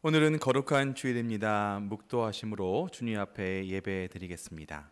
오늘은 거룩한 주일입니다. 묵도하심으로 주님 앞에 예배 드리겠습니다.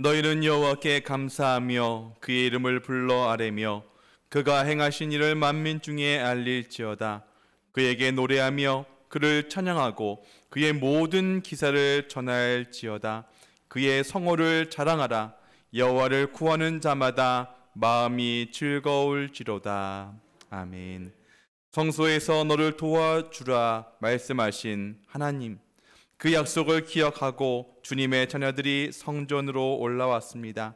너희는 여호와께 감사하며 그의 이름을 불러 아뢰며 그가 행하신 일을 만민 중에 알릴지어다. 그에게 노래하며 그를 찬양하고 그의 모든 기사를 전할지어다. 그의 성호를 자랑하라. 여호와를 구하는 자마다 마음이 즐거울지로다. 아멘. 성소에서 너를 도와주라 말씀하신 하나님, 그 약속을 기억하고 주님의 자녀들이 성전으로 올라왔습니다.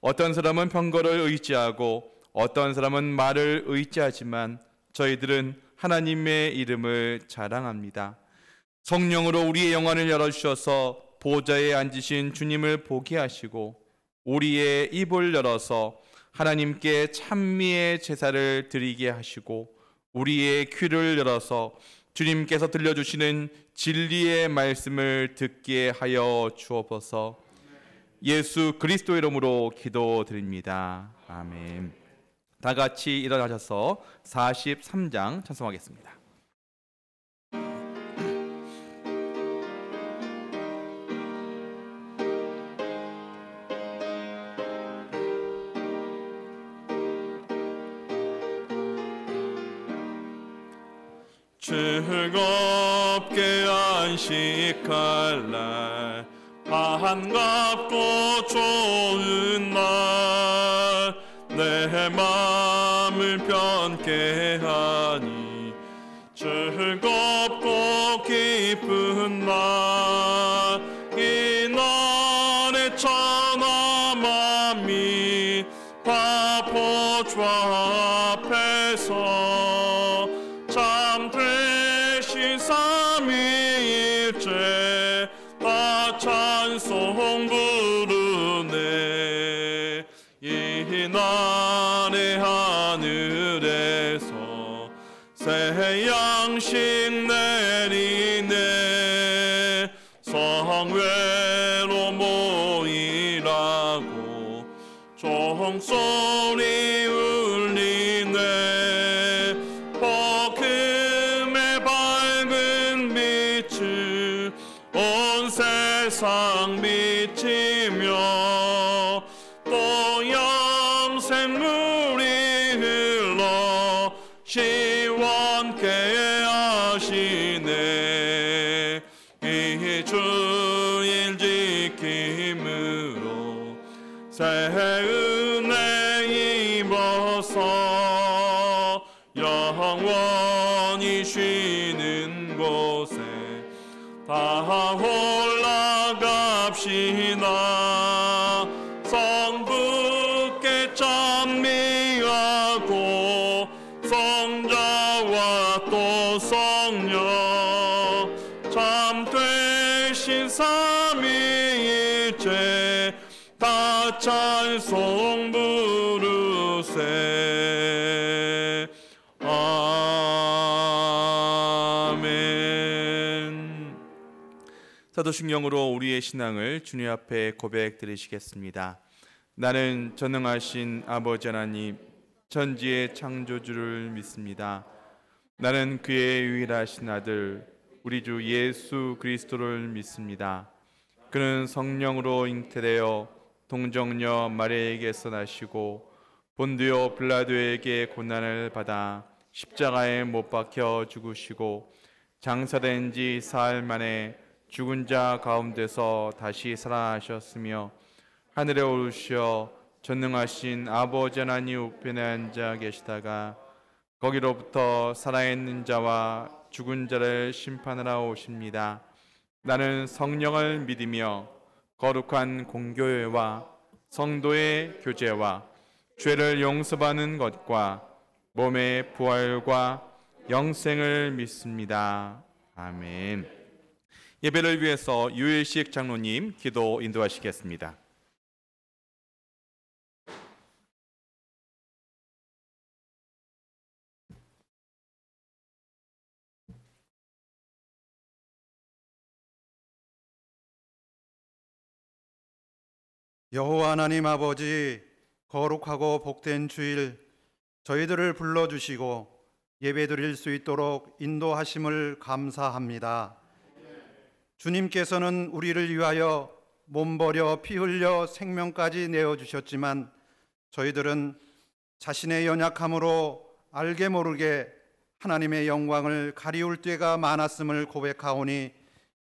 어떤 사람은 병거를 의지하고 어떤 사람은 말을 의지하지만 저희들은 하나님의 이름을 자랑합니다. 성령으로 우리의 영안을 열어주셔서 보좌에 앉으신 주님을 보게 하시고 우리의 입을 열어서 하나님께 찬미의 제사를 드리게 하시고 우리의 귀를 열어서 주님께서 들려주시는 진리의 말씀을 듣게 하여 주옵소서. 예수 그리스도 이름으로 기도드립니다. 아멘. 다 같이 일어나셔서 43장 찬송하겠습니다. 즐겁게 안식할 날, 반갑고 좋은 날, 내 마음을 편케 하니 즐겁고 기쁜 날, 이 날에 천하 만민이 다 보좌 앞에서 참 되신 삼위일체 다 찬송 부르네. 이 날의 하늘에서 새 양식 내리네. 성회로 모이라고 종소리 울리네. 온 세상 비치며 또 영생물이 흘러 시원케 하시네. 이 주일 지킴으로 새 은혜 입어서 영원히 쉬는 곳에 다 올라갑시다. 성부께 찬미하고 성자와 또 성령 참 되신 삼위일체 다 찬송 부르세. 사도신경으로 우리의 신앙을 주님 앞에 고백 드리시겠습니다. 나는 전능하신 아버지 하나님, 천지의 창조주를 믿습니다. 나는 그의 유일하신 아들 우리 주 예수 그리스도를 믿습니다. 그는 성령으로 잉태되어 동정녀 마리아에게서 나시고 본디오 빌라도에게 고난을 받아 십자가에 못 박혀 죽으시고 장사된 지 사흘 만에 죽은 자 가운데서 다시 살아나셨으며 하늘에 오르시어 전능하신 아버지 하나님 우편에 앉아 계시다가 거기로부터 살아있는 자와 죽은 자를 심판하러 오십니다. 나는 성령을 믿으며 거룩한 공교회와 성도의 교제와 죄를 용서받는 것과 몸의 부활과 영생을 믿습니다. 아멘. 예배를 위해서 유일식 장로님 기도 인도하시겠습니다. 여호와 하나님 아버지, 거룩하고 복된 주일 저희들을 불러주시고 예배드릴 수 있도록 인도하심을 감사합니다. 주님께서는 우리를 위하여 몸 버려 피 흘려 생명까지 내어주셨지만 저희들은 자신의 연약함으로 알게 모르게 하나님의 영광을 가리울 때가 많았음을 고백하오니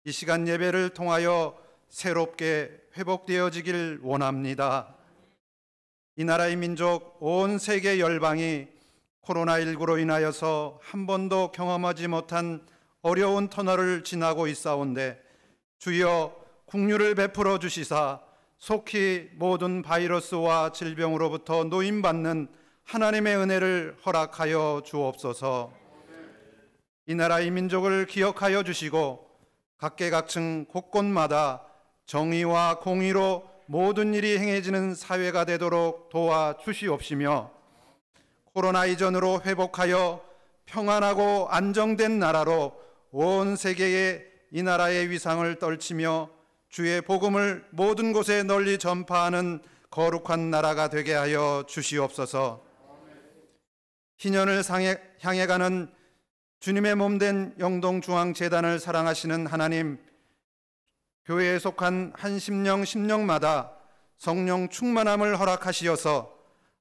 이 시간 예배를 통하여 새롭게 회복되어지길 원합니다. 이 나라의 민족, 온 세계 열방이 코로나19로 인하여서 한 번도 경험하지 못한 어려운 터널을 지나고 있사온데 주여 국류를 베풀어 주시사 속히 모든 바이러스와 질병으로부터 노임받는 하나님의 은혜를 허락하여 주옵소서. 이 나라의 민족을 기억하여 주시고 각계각층 곳곳마다 정의와 공의로 모든 일이 행해지는 사회가 되도록 도와주시옵시며 코로나 이전으로 회복하여 평안하고 안정된 나라로 온 세계에 이 나라의 위상을 떨치며 주의 복음을 모든 곳에 널리 전파하는 거룩한 나라가 되게 하여 주시옵소서. 희년을 향해 가는 주님의 몸된 영동중앙재단을 사랑하시는 하나님, 교회에 속한 한 심령마다 성령 충만함을 허락하시어서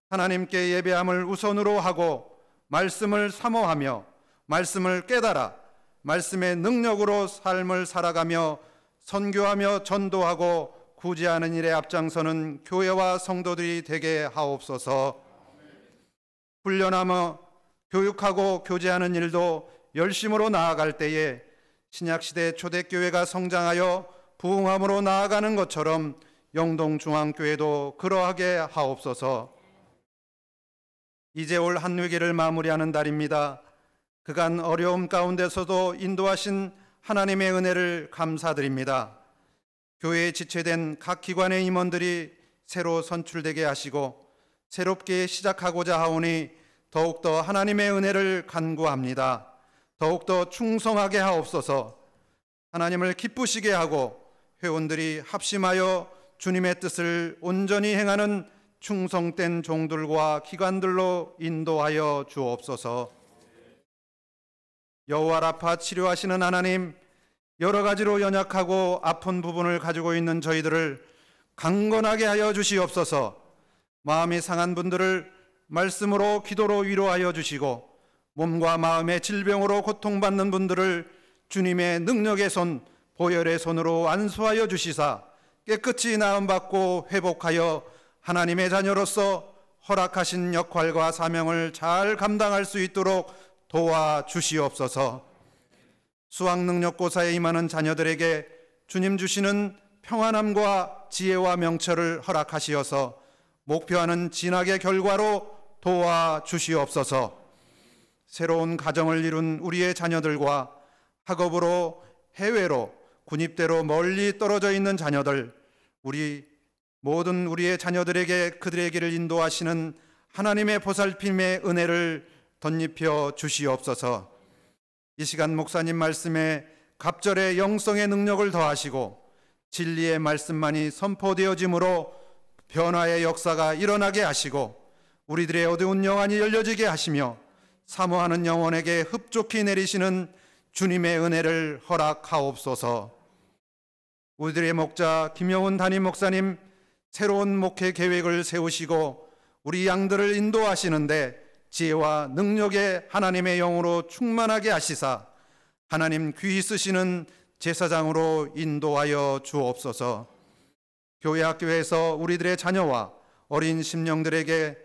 하나님께 예배함을 우선으로 하고 말씀을 사모하며 말씀을 깨달아 말씀의 능력으로 삶을 살아가며 선교하며 전도하고 구제하는 일에 앞장서는 교회와 성도들이 되게 하옵소서. 훈련하며 교육하고 교제하는 일도 열심으로 나아갈 때에 신약시대 초대교회가 성장하여 부흥함으로 나아가는 것처럼 영동중앙교회도 그러하게 하옵소서. 이제 올 한회기를 마무리하는 달입니다. 그간 어려움 가운데서도 인도하신 하나님의 은혜를 감사드립니다. 교회에 지체된 각 기관의 임원들이 새로 선출되게 하시고 새롭게 시작하고자 하오니 더욱더 하나님의 은혜를 간구합니다. 더욱더 충성하게 하옵소서. 하나님을 기쁘시게 하고 회원들이 합심하여 주님의 뜻을 온전히 행하는 충성된 종들과 기관들로 인도하여 주옵소서. 여호와 라파 치료하시는 하나님, 여러 가지로 연약하고 아픈 부분을 가지고 있는 저희들을 강건하게 하여 주시옵소서. 마음이 상한 분들을 말씀으로 기도로 위로하여 주시고 몸과 마음의 질병으로 고통받는 분들을 주님의 능력의 손, 보혈의 손으로 안수하여 주시사 깨끗이 나음받고 회복하여 하나님의 자녀로서 허락하신 역할과 사명을 잘 감당할 수 있도록 도와주시옵소서. 수학능력고사에 임하는 자녀들에게 주님 주시는 평안함과 지혜와 명철을 허락하시어서 목표하는 진학의 결과로 도와주시옵소서. 새로운 가정을 이룬 우리의 자녀들과 학업으로 해외로 군입대로 멀리 떨어져 있는 자녀들, 모든 우리의 자녀들에게 그들의 길을 인도하시는 하나님의 보살핌의 은혜를 덧입혀 주시옵소서. 이 시간 목사님 말씀에 갑절의 영성의 능력을 더하시고 진리의 말씀만이 선포되어짐으로 변화의 역사가 일어나게 하시고 우리들의 어두운 영안이 열려지게 하시며 사모하는 영혼에게 흡족히 내리시는 주님의 은혜를 허락하옵소서. 우리들의 목자 김영훈 담임 목사님 새로운 목회 계획을 세우시고 우리 양들을 인도하시는데 지혜와 능력의 하나님의 영으로 충만하게 하시사 하나님 귀히 쓰시는 제사장으로 인도하여 주옵소서. 교회 학교에서 우리들의 자녀와 어린 심령들에게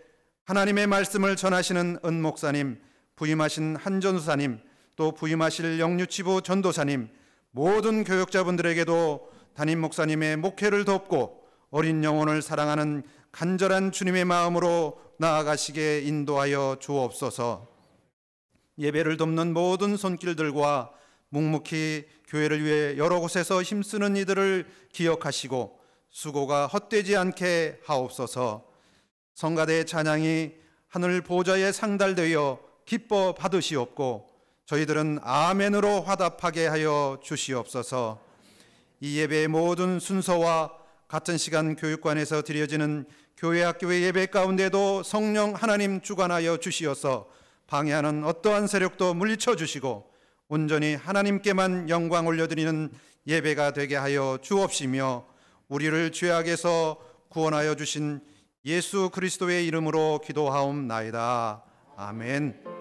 하나님의 말씀을 전하시는 은 목사님, 부임하신 한 전도사님, 또 부임하실 영유치부 전도사님, 모든 교역자분들에게도 담임 목사님의 목회를 돕고 어린 영혼을 사랑하는 간절한 주님의 마음으로 나아가시게 인도하여 주옵소서. 예배를 돕는 모든 손길들과 묵묵히 교회를 위해 여러 곳에서 힘쓰는 이들을 기억하시고 수고가 헛되지 않게 하옵소서. 성가대의 찬양이 하늘 보좌에 상달되어 기뻐 받으시옵고 저희들은 아멘으로 화답하게 하여 주시옵소서. 이 예배의 모든 순서와 같은 시간 교육관에서 드려지는 교회 학교의 예배 가운데도 성령 하나님 주관하여 주시어서 방해하는 어떠한 세력도 물리쳐 주시고 온전히 하나님께만 영광 올려드리는 예배가 되게 하여 주옵시며 우리를 죄악에서 구원하여 주신 예수 그리스도의 이름으로 기도하옵나이다. 아멘.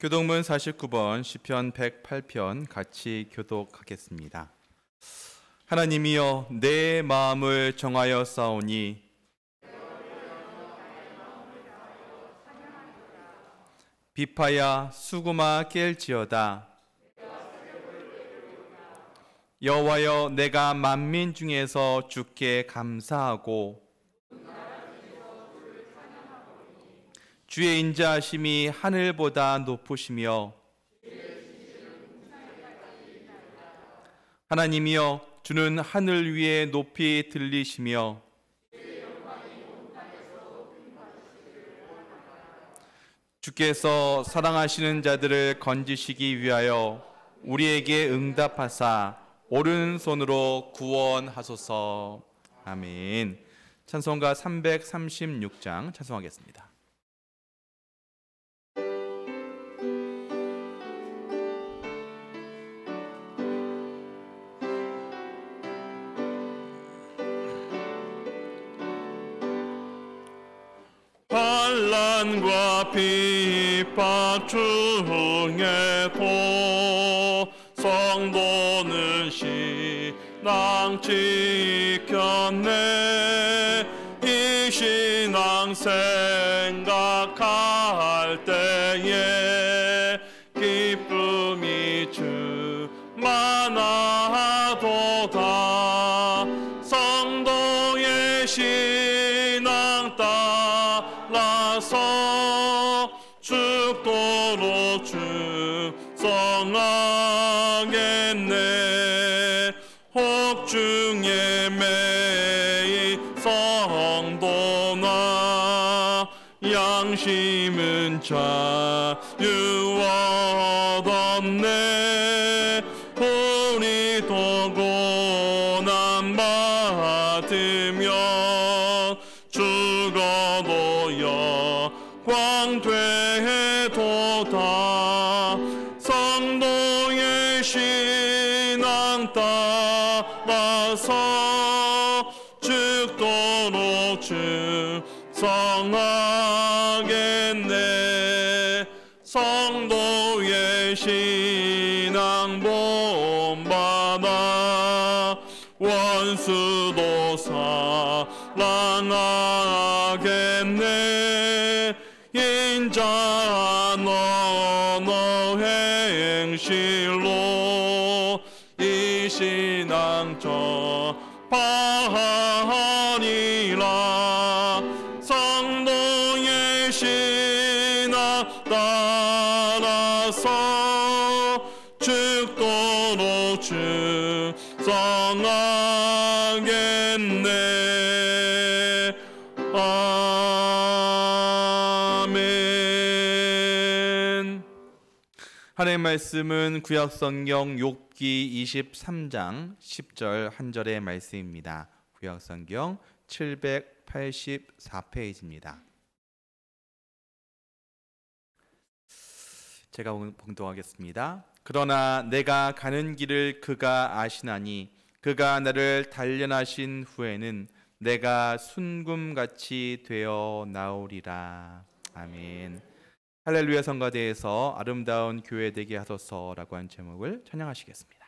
교독문 49번 시편 108편 같이 교독하겠습니다. 하나님이여 내 마음을 정하여 싸우니 비파야 수구마 깰지어다. 여호와여 내가 만민 중에서 주께 감사하고 주의 인자하심이 하늘보다 높으시며 하나님이여 주는 하늘 위에 높이 들리시며 주께서 사랑하시는 자들을 건지시기 위하여 우리에게 응답하사 오른손으로 구원하소서. 아멘. 찬송가 336장 찬송하겠습니다. 환난과 핍박 중에도 성도는 신앙 지켰네. 이 신앙 생각할 때에 기쁨이 충만하도다. 성도의 신앙 따라서 죽도록 충성하겠네. 혹중에 매일 성도나 양심은 자유 얻었네. 우리도 고난 받으며 죽어도 영광 되도다. 성도의 신앙 따라서 죽도록 충성하겠네. 성도의 신앙 본받아 원수도 사랑하겠네. 인자한 언어 행실로 이 신앙 전파하리라. 성도의 신앙 따라서 죽도록 충성하겠네. 아멘. 하나님의 말씀은 구약성경 욥기 23장 10절 한 절의 말씀입니다. 구약성경 784페이지입니다. 제가 봉독하겠습니다. 그러나 내가 가는 길을 그가 아시나니 그가 나를 단련하신 후에는 내가 순금같이 되어 나오리라. 아멘. 할렐루야 성가대에서 아름다운 교회 되게 하소서라고 한 제목을 찬양하시겠습니다.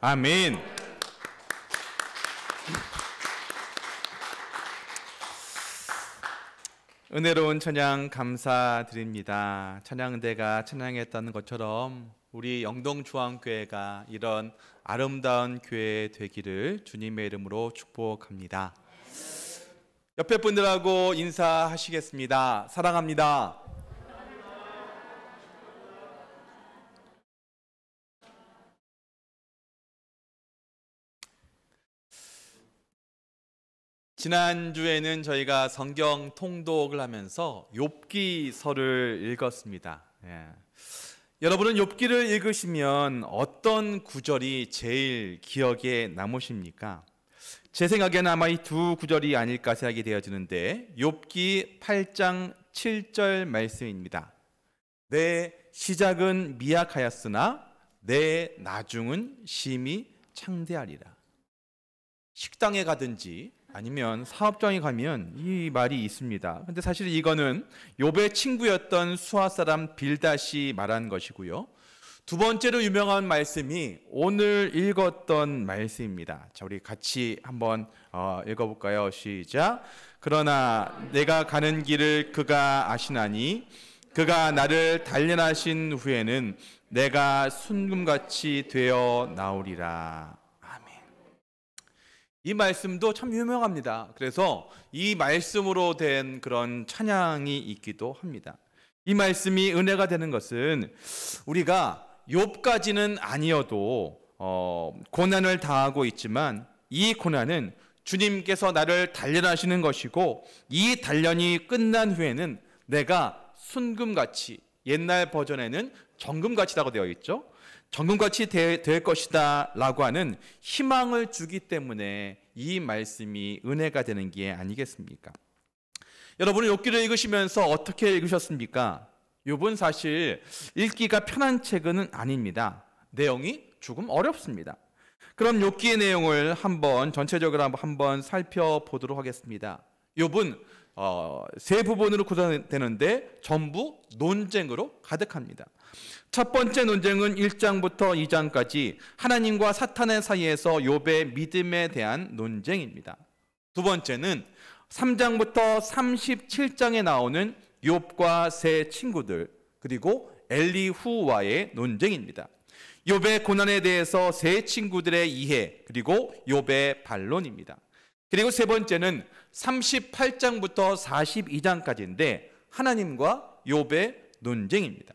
아멘. 은혜로운 찬양 감사드립니다. 찬양대가 찬양했던 것처럼 우리 영동중앙교회가 이런 아름다운 교회 되기를 주님의 이름으로 축복합니다. 옆에 분들하고 인사하시겠습니다. 사랑합니다. 지난주에는 저희가 성경 통독을 하면서 욥기서를 읽었습니다. 여러분은 욥기를 읽으시면 어떤 구절이 제일 기억에 남으십니까? 제 생각에는 아마 이 두 구절이 아닐까 생각이 되어지는데 욥기 8장 7절 말씀입니다. 내 시작은 미약하였으나 내 나중은 심히 창대하리라. 식당에 가든지 아니면 사업장에 가면 이 말이 있습니다. 근데 사실 이거는 욥의 친구였던 수아 사람 빌닷이 말한 것이고요. 두 번째로 유명한 말씀이 오늘 읽었던 말씀입니다. 자, 우리 같이 한번 읽어볼까요? 시작. 그러나 내가 가는 길을 그가 아시나니 그가 나를 단련하신 후에는 내가 순금같이 되어 나오리라. 이 말씀도 참 유명합니다. 그래서 이 말씀으로 된 그런 찬양이 있기도 합니다. 이 말씀이 은혜가 되는 것은 우리가 욥까지는 아니어도 고난을 당하고 있지만 이 고난은 주님께서 나를 단련하시는 것이고 이 단련이 끝난 후에는 내가 순금같이, 옛날 버전에는 정금같이라고 되어 있죠. 정금같이 될 것이다 라고 하는 희망을 주기 때문에 이 말씀이 은혜가 되는 게 아니겠습니까? 여러분은 욥기를 읽으시면서 어떻게 읽으셨습니까? 욥은 사실 읽기가 편한 책은 아닙니다. 내용이 조금 어렵습니다. 그럼 욥기의 내용을 한번 전체적으로 한번 살펴보도록 하겠습니다. 욥은 세 부분으로 구성되는데 전부 논쟁으로 가득합니다. 첫 번째 논쟁은 1장부터 2장까지 하나님과 사탄의 사이에서 욥의 믿음에 대한 논쟁입니다. 두 번째는 3장부터 37장에 나오는 욥과 세 친구들, 그리고 엘리후와의 논쟁입니다. 욥의 고난에 대해서 세 친구들의 이해, 그리고 욥의 반론입니다. 그리고 세 번째는 38장부터 42장까지인데 하나님과 욥의 논쟁입니다.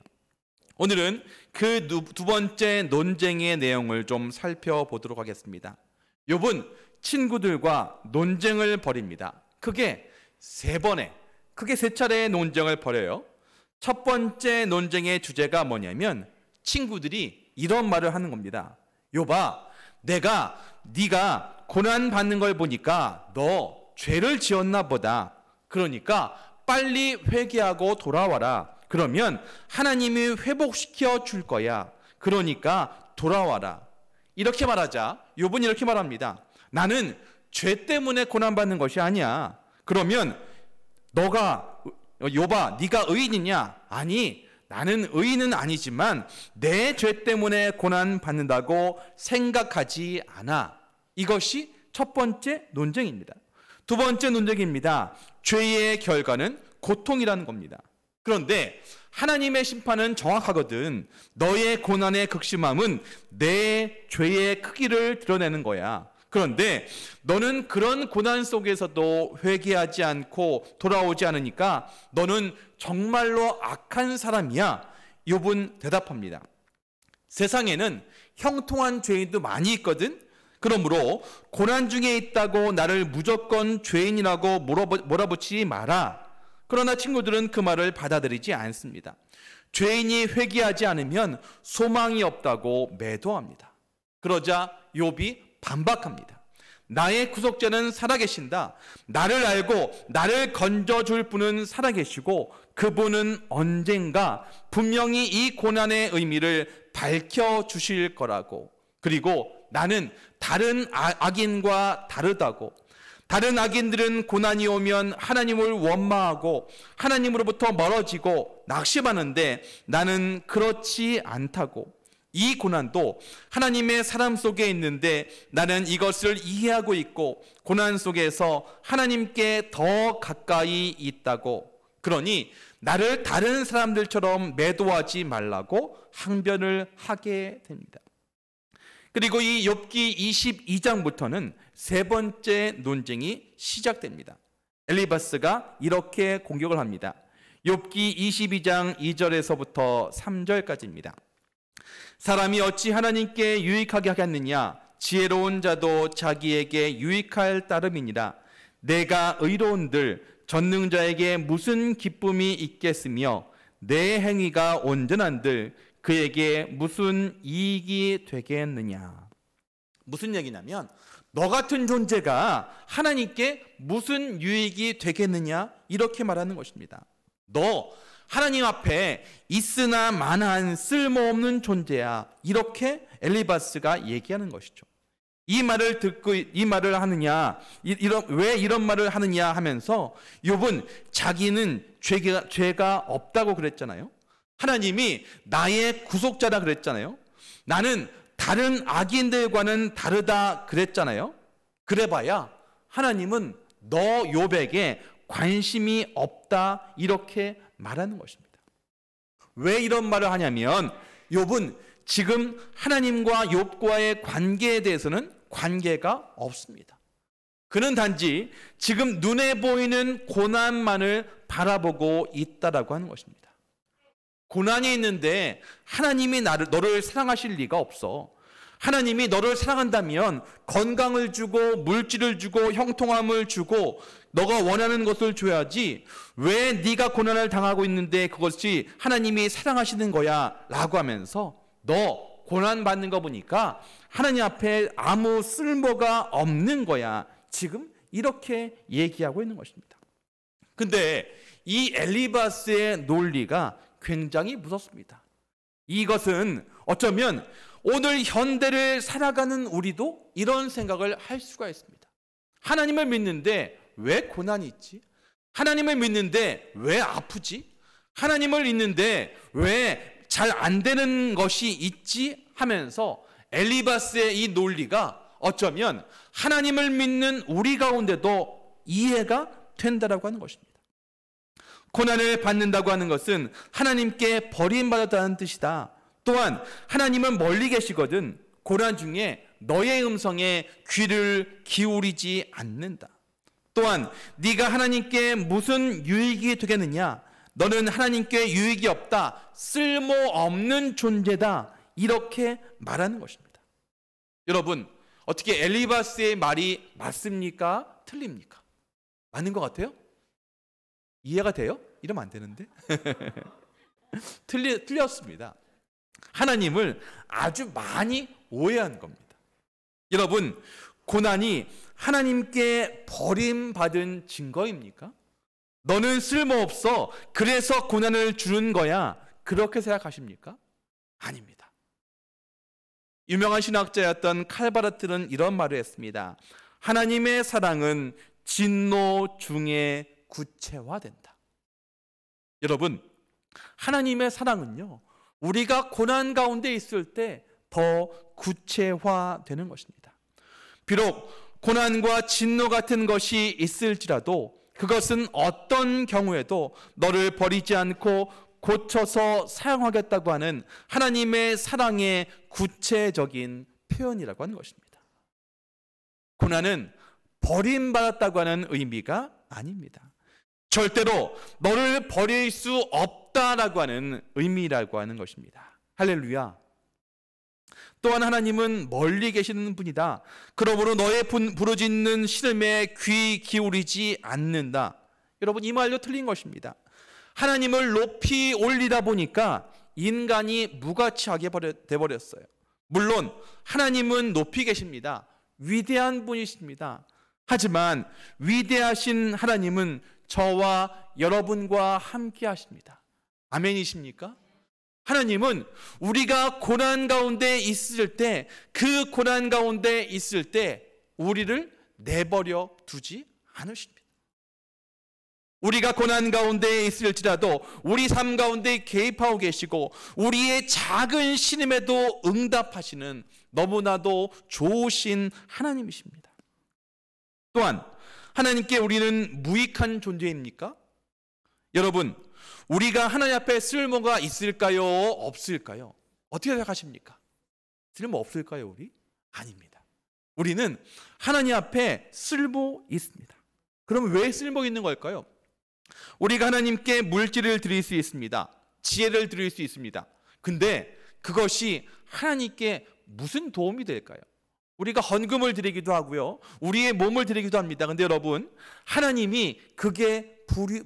오늘은 그 두 번째 논쟁의 내용을 좀 살펴보도록 하겠습니다. 욥은 친구들과 논쟁을 벌입니다. 크게 세 차례의 논쟁을 벌여요. 첫 번째 논쟁의 주제가 뭐냐면 친구들이 이런 말을 하는 겁니다. 욥아, 네가 고난 받는 걸 보니까 너 죄를 지었나 보다. 그러니까 빨리 회개하고 돌아와라. 그러면 하나님이 회복시켜 줄 거야. 그러니까 돌아와라. 이렇게 말하자 욥은 이렇게 말합니다. 나는 죄 때문에 고난받는 것이 아니야. 그러면 욥아, 네가 의인이냐? 아니, 나는 의인은 아니지만 내 죄 때문에 고난받는다고 생각하지 않아. 이것이 첫 번째 논쟁입니다. 두 번째 논쟁입니다. 죄의 결과는 고통이라는 겁니다. 그런데 하나님의 심판은 정확하거든. 너의 고난의 극심함은 내 죄의 크기를 드러내는 거야. 그런데 너는 그런 고난 속에서도 회개하지 않고 돌아오지 않으니까 너는 정말로 악한 사람이야. 욥은 대답합니다. 세상에는 형통한 죄인도 많이 있거든. 그러므로 고난 중에 있다고 나를 무조건 죄인이라고 몰아붙이지 마라. 그러나 친구들은 그 말을 받아들이지 않습니다. 죄인이 회개하지 않으면 소망이 없다고 매도합니다. 그러자 욥이 반박합니다. 나의 구속자는 살아계신다. 나를 알고 나를 건져줄 분은 살아계시고 그분은 언젠가 분명히 이 고난의 의미를 밝혀주실 거라고. 그리고 나는 다른 악인과 다르다고. 다른 악인들은 고난이 오면 하나님을 원망하고 하나님으로부터 멀어지고 낙심하는데 나는 그렇지 않다고. 이 고난도 하나님의 사람 속에 있는데 나는 이것을 이해하고 있고 고난 속에서 하나님께 더 가까이 있다고. 그러니 나를 다른 사람들처럼 매도하지 말라고 항변을 하게 됩니다. 그리고 이 욥기 22장부터는 세 번째 논쟁이 시작됩니다. 엘리바스가 이렇게 공격을 합니다. 욥기 22장 2절에서부터 3절까지입니다. 사람이 어찌 하나님께 유익하게 하겠느냐? 지혜로운 자도 자기에게 유익할 따름이니라. 내가 의로운들 전능자에게 무슨 기쁨이 있겠으며 내 행위가 온전한들 그에게 무슨 이익이 되겠느냐. 무슨 얘기냐면 너 같은 존재가 하나님께 무슨 유익이 되겠느냐 이렇게 말하는 것입니다. 너 하나님 앞에 있으나 마나한 쓸모없는 존재야. 이렇게 엘리바스가 얘기하는 것이죠. 이 말을 듣고 이 말을 하느냐, 왜 이런 말을 하느냐 하면서 욥은 자기는 죄가 없다고 그랬잖아요. 하나님이 나의 구속자라 그랬잖아요. 나는 다른 악인들과는 다르다 그랬잖아요. 그래봐야 하나님은 너 욥에게 관심이 없다 이렇게 말하는 것입니다. 왜 이런 말을 하냐면 욥은 지금 하나님과 욥과의 관계에 대해서는 관계가 없습니다. 그는 단지 지금 눈에 보이는 고난만을 바라보고 있다라고 하는 것입니다. 고난이 있는데 하나님이 너를 사랑하실 리가 없어. 하나님이 너를 사랑한다면 건강을 주고 물질을 주고 형통함을 주고 너가 원하는 것을 줘야지 왜 네가 고난을 당하고 있는데 그것이 하나님이 사랑하시는 거야 라고 하면서 너 고난받는 거 보니까 하나님 앞에 아무 쓸모가 없는 거야. 지금 이렇게 얘기하고 있는 것입니다. 근데 이 엘리바스의 논리가 굉장히 무섭습니다. 이것은 어쩌면 오늘 현대를 살아가는 우리도 이런 생각을 할 수가 있습니다. 하나님을 믿는데 왜 고난이 있지? 하나님을 믿는데 왜 아프지? 하나님을 믿는데 왜 잘 안 되는 것이 있지? 하면서 엘리바스의 이 논리가 어쩌면 하나님을 믿는 우리 가운데도 이해가 된다라고 하는 것입니다. 고난을 받는다고 하는 것은 하나님께 버림받았다는 뜻이다. 또한 하나님은 멀리 계시거든 고난 중에 너의 음성에 귀를 기울이지 않는다. 또한 네가 하나님께 무슨 유익이 되겠느냐? 너는 하나님께 유익이 없다. 쓸모없는 존재다. 이렇게 말하는 것입니다. 여러분, 어떻게 엘리바스의 말이 맞습니까? 틀립니까? 맞는 것 같아요? 이해가 돼요? 이러면 안 되는데. 틀렸습니다. 하나님을 아주 많이 오해한 겁니다. 여러분, 고난이 하나님께 버림받은 증거입니까? 너는 쓸모없어. 그래서 고난을 주는 거야. 그렇게 생각하십니까? 아닙니다. 유명한 신학자였던 칼바르트는 이런 말을 했습니다. 하나님의 사랑은 진노 중에 구체화된다. 여러분, 하나님의 사랑은요, 우리가 고난 가운데 있을 때 더 구체화되는 것입니다. 비록 고난과 진노 같은 것이 있을지라도 그것은 어떤 경우에도 너를 버리지 않고 고쳐서 사용하겠다고 하는 하나님의 사랑의 구체적인 표현이라고 하는 것입니다. 고난은 버림받았다고 하는 의미가 아닙니다. 절대로 너를 버릴 수 없다라고 하는 의미라고 하는 것입니다. 할렐루야. 또한 하나님은 멀리 계시는 분이다. 그러므로 너의 부르짖는 시름에 귀 기울이지 않는다. 여러분, 이 말도 틀린 것입니다. 하나님을 높이 올리다 보니까 인간이 무가치하게 돼버렸어요. 물론 하나님은 높이 계십니다. 위대한 분이십니다. 하지만 위대하신 하나님은 저와 여러분과 함께 하십니다. 아멘이십니까? 하나님은 우리가 고난 가운데 있을 때, 그 고난 가운데 있을 때 우리를 내버려 두지 않으십니다. 우리가 고난 가운데 있을지라도 우리 삶 가운데 개입하고 계시고 우리의 작은 신음에도 응답하시는 너무나도 좋으신 하나님이십니다. 또한 하나님께 우리는 무익한 존재입니까? 여러분, 우리가 하나님 앞에 쓸모가 있을까요? 없을까요? 어떻게 생각하십니까? 쓸모 없을까요, 우리? 아닙니다. 우리는 하나님 앞에 쓸모 있습니다. 그럼 왜 쓸모 있는 걸까요? 우리가 하나님께 물질을 드릴 수 있습니다. 지혜를 드릴 수 있습니다. 근데 그것이 하나님께 무슨 도움이 될까요? 우리가 헌금을 드리기도 하고요. 우리의 몸을 드리기도 합니다. 근데 여러분, 하나님이 그게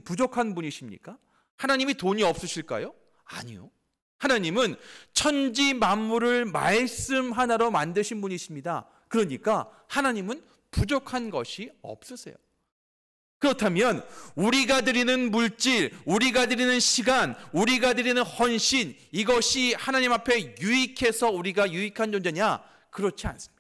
부족한 분이십니까? 하나님이 돈이 없으실까요? 아니요. 하나님은 천지 만물을 말씀 하나로 만드신 분이십니다. 그러니까 하나님은 부족한 것이 없으세요. 그렇다면 우리가 드리는 물질, 우리가 드리는 시간, 우리가 드리는 헌신, 이것이 하나님 앞에 유익해서 우리가 유익한 존재냐? 그렇지 않습니다.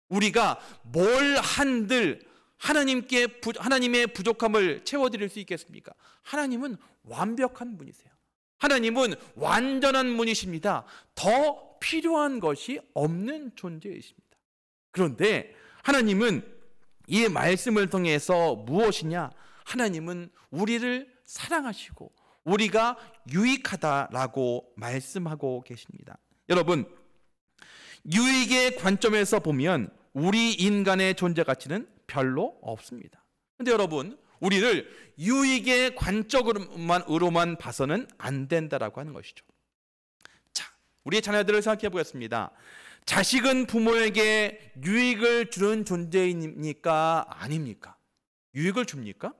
우리가 뭘 한들 하나님의 부족함을 채워드릴 수 있겠습니까? 하나님은 완벽한 분이세요. 하나님은 완전한 분이십니다. 더 필요한 것이 없는 존재이십니다. 그런데 하나님은 이 말씀을 통해서 무엇이냐? 하나님은 우리를 사랑하시고 우리가 유익하다라고 말씀하고 계십니다. 여러분, 유익의 관점에서 보면 우리 인간의 존재 가치는 별로 없습니다. 그런데 여러분, 우리를 유익의 관점으로만 봐서는 안 된다라고 하는 것이죠. 자, 우리의 자녀들을 생각해 보겠습니다. 자식은 부모에게 유익을 주는 존재입니까? 아닙니까? 유익을 줍니까?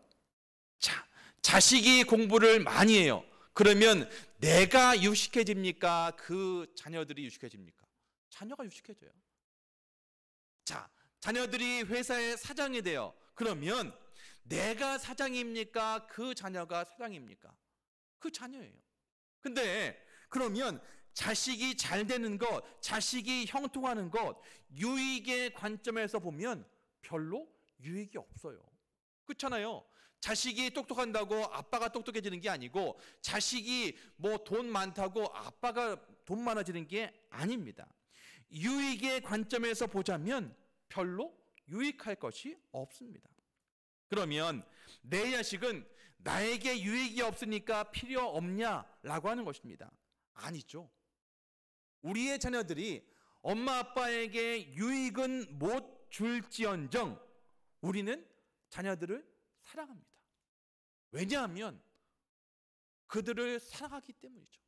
자, 자식이 공부를 많이 해요. 그러면 내가 유식해집니까? 그 자녀들이 유식해집니까? 자녀가 유식해져요. 자, 자녀들이 회사의 사장이 돼요. 그러면 내가 사장입니까? 그 자녀가 사장입니까? 그 자녀예요. 근데 그러면 자식이 잘 되는 것, 자식이 형통하는 것, 유익의 관점에서 보면 별로 유익이 없어요. 그렇잖아요. 자식이 똑똑한다고 아빠가 똑똑해지는 게 아니고, 자식이 뭐 돈 많다고 아빠가 돈 많아지는 게 아닙니다. 유익의 관점에서 보자면 별로 유익할 것이 없습니다. 그러면 내 자식은 나에게 유익이 없으니까 필요 없냐라고 하는 것입니다. 아니죠. 우리의 자녀들이 엄마 아빠에게 유익은 못 줄지언정 우리는 자녀들을 사랑합니다. 왜냐하면 그들을 사랑하기 때문이죠.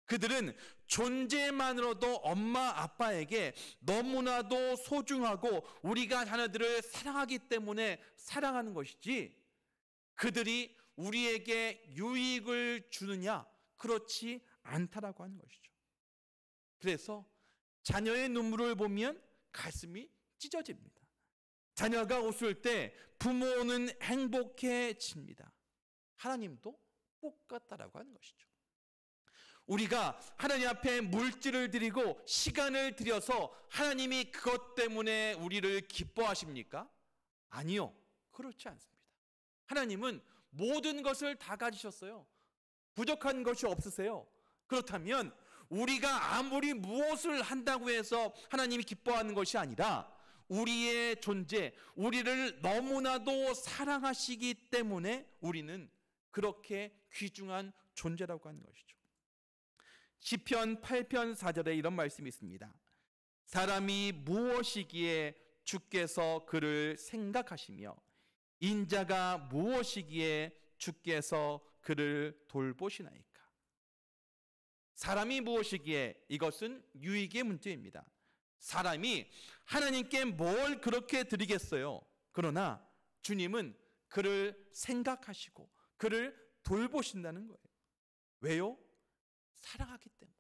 그들은 존재만으로도 엄마 아빠에게 너무나도 소중하고 우리가 자녀들을 사랑하기 때문에 사랑하는 것이지, 그들이 우리에게 유익을 주느냐, 그렇지 않다라고 하는 것이죠. 그래서 자녀의 눈물을 보면 가슴이 찢어집니다. 자녀가 웃을 때 부모는 행복해집니다. 하나님도 똑같다라고 하는 것이죠. 우리가 하나님 앞에 물질을 드리고 시간을 들여서 하나님이 그것 때문에 우리를 기뻐하십니까? 아니요, 그렇지 않습니다. 하나님은 모든 것을 다 가지셨어요. 부족한 것이 없으세요. 그렇다면 우리가 아무리 무엇을 한다고 해서 하나님이 기뻐하는 것이 아니라 우리의 존재, 우리를 너무나도 사랑하시기 때문에 우리는 그렇게 귀중한 존재라고 하는 것이죠. 시편 8편 4절에 이런 말씀이 있습니다. 사람이 무엇이기에 주께서 그를 생각하시며 인자가 무엇이기에 주께서 그를 돌보시나이까. 사람이 무엇이기에, 이것은 유익의 문제입니다. 사람이 하나님께 뭘 그렇게 드리겠어요. 그러나 주님은 그를 생각하시고 그를 돌보신다는 거예요. 왜요? 사랑하기 때문에.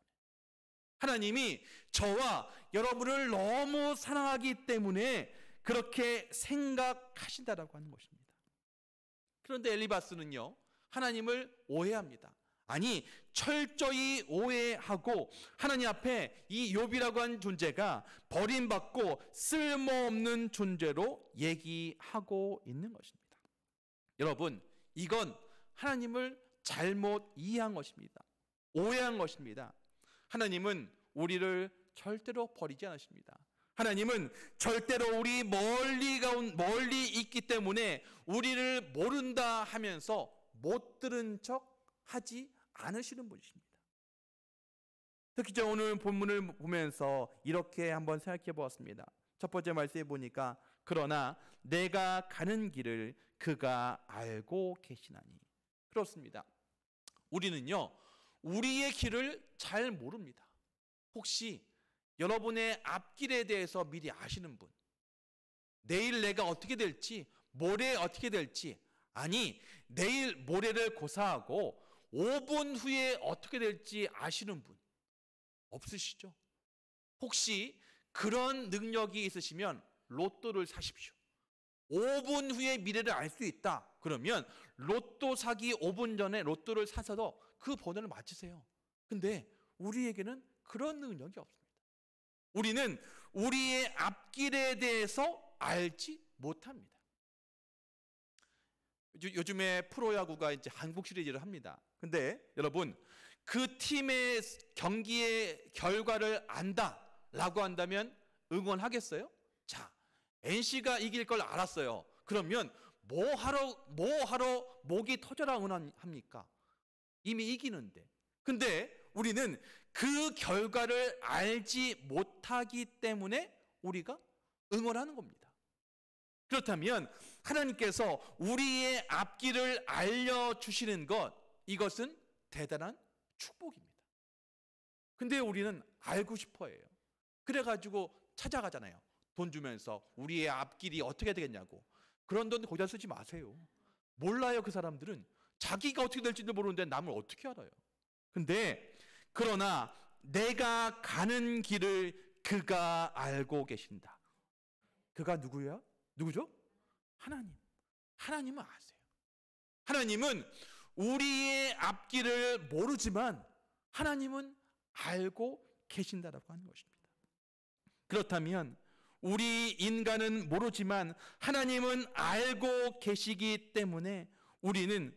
하나님이 저와 여러분을 너무 사랑하기 때문에 그렇게 생각하신다라고 하는 것입니다. 그런데 엘리바스는요, 하나님을 오해합니다. 아니, 철저히 오해하고 하나님 앞에 이 욥이라고 하는 존재가 버림받고 쓸모없는 존재로 얘기하고 있는 것입니다. 여러분, 이건 하나님을 잘못 이해한 것입니다. 오해한 것입니다. 하나님은 우리를 절대로 버리지 않으십니다. 하나님은 절대로 우리 멀리 있기 때문에 우리를 모른다 하면서 못 들은 척 하지 않으시는 분이십니다. 특히 저 오늘 본문을 보면서 이렇게 한번 생각해 보았습니다. 첫 번째 말씀에 보니까 그러나 내가 가는 길을 그가 알고 계시나니. 그렇습니다. 우리는요, 우리의 길을 잘 모릅니다. 혹시 여러분의 앞길에 대해서 미리 아시는 분, 내일 내가 어떻게 될지, 모레 어떻게 될지, 아니 내일 모레를 고사하고 5분 후에 어떻게 될지 아시는 분 없으시죠? 혹시 그런 능력이 있으시면 로또를 사십시오. 5분 후에 미래를 알 수 있다. 그러면 로또 사기 5분 전에 로또를 사서 그 번호를 맞추세요. 근데 우리에게는 그런 능력이 없습니다. 우리는 우리의 앞길에 대해서 알지 못합니다. 요즘에 프로야구가 이제 한국 시리즈를 합니다. 근데 여러분, 그 팀의 경기의 결과를 안다라고 한다면 응원하겠어요? 자, NC가 이길 걸 알았어요. 그러면 뭐 하러 목이 터져라 응원합니까? 이미 이기는데. 근데 우리는 그 결과를 알지 못하기 때문에 우리가 응원하는 겁니다. 그렇다면 하나님께서 우리의 앞길을 알려주시는 것, 이것은 대단한 축복입니다. 근데 우리는 알고 싶어 해요. 그래가지고 찾아가잖아요. 돈 주면서 우리의 앞길이 어떻게 되겠냐고. 그런 돈 거기다 쓰지 마세요. 몰라요. 그 사람들은 자기가 어떻게 될지도 모르는데 남을 어떻게 알아요. 근데 그러나 내가 가는 길을 그가 알고 계신다. 그가 누구야? 누구죠? 하나님. 하나님은 아세요. 하나님은 우리의 앞길을 모르지만 하나님은 알고 계신다라고 하는 것입니다. 그렇다면 우리 인간은 모르지만 하나님은 알고 계시기 때문에 우리는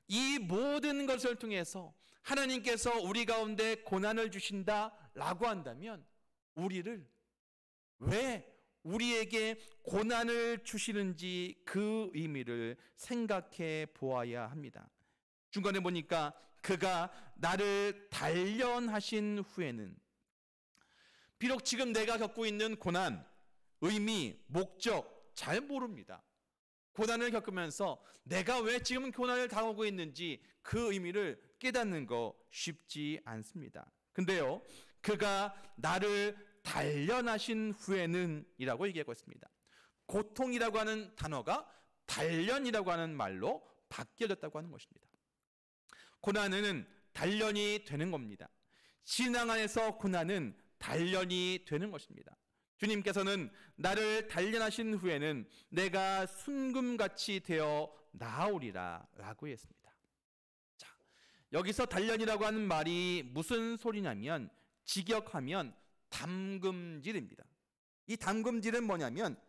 이 모든 것을 통해서 하나님께서 우리 가운데 고난을 주신다라고 한다면 우리를 왜 우리에게 고난을 주시는지 그 의미를 생각해 보아야 합니다. 중간에 보니까 그가 나를 단련하신 후에는, 비록 지금 내가 겪고 있는 고난, 의미, 목적 잘 모릅니다. 고난을 겪으면서 내가 왜 지금 고난을 당하고 있는지 그 의미를 깨닫는 거 쉽지 않습니다. 근데요, 그가 나를 단련하신 후에는 이라고 얘기하고 있습니다. 고통이라고 하는 단어가 단련이라고 하는 말로 바뀌어졌다고 하는 것입니다. 고난은 단련이 되는 겁니다. 신앙 안에서 고난은 단련이 되는 것입니다. 주님께서는 나를 단련하신 후에는 내가 순금같이 되어 나아오리라 라고 했습니다. 자, 여기서 단련이라고 하는 말이 무슨 소리냐면, 직역하면 담금질입니다. 이 담금질은 뭐냐면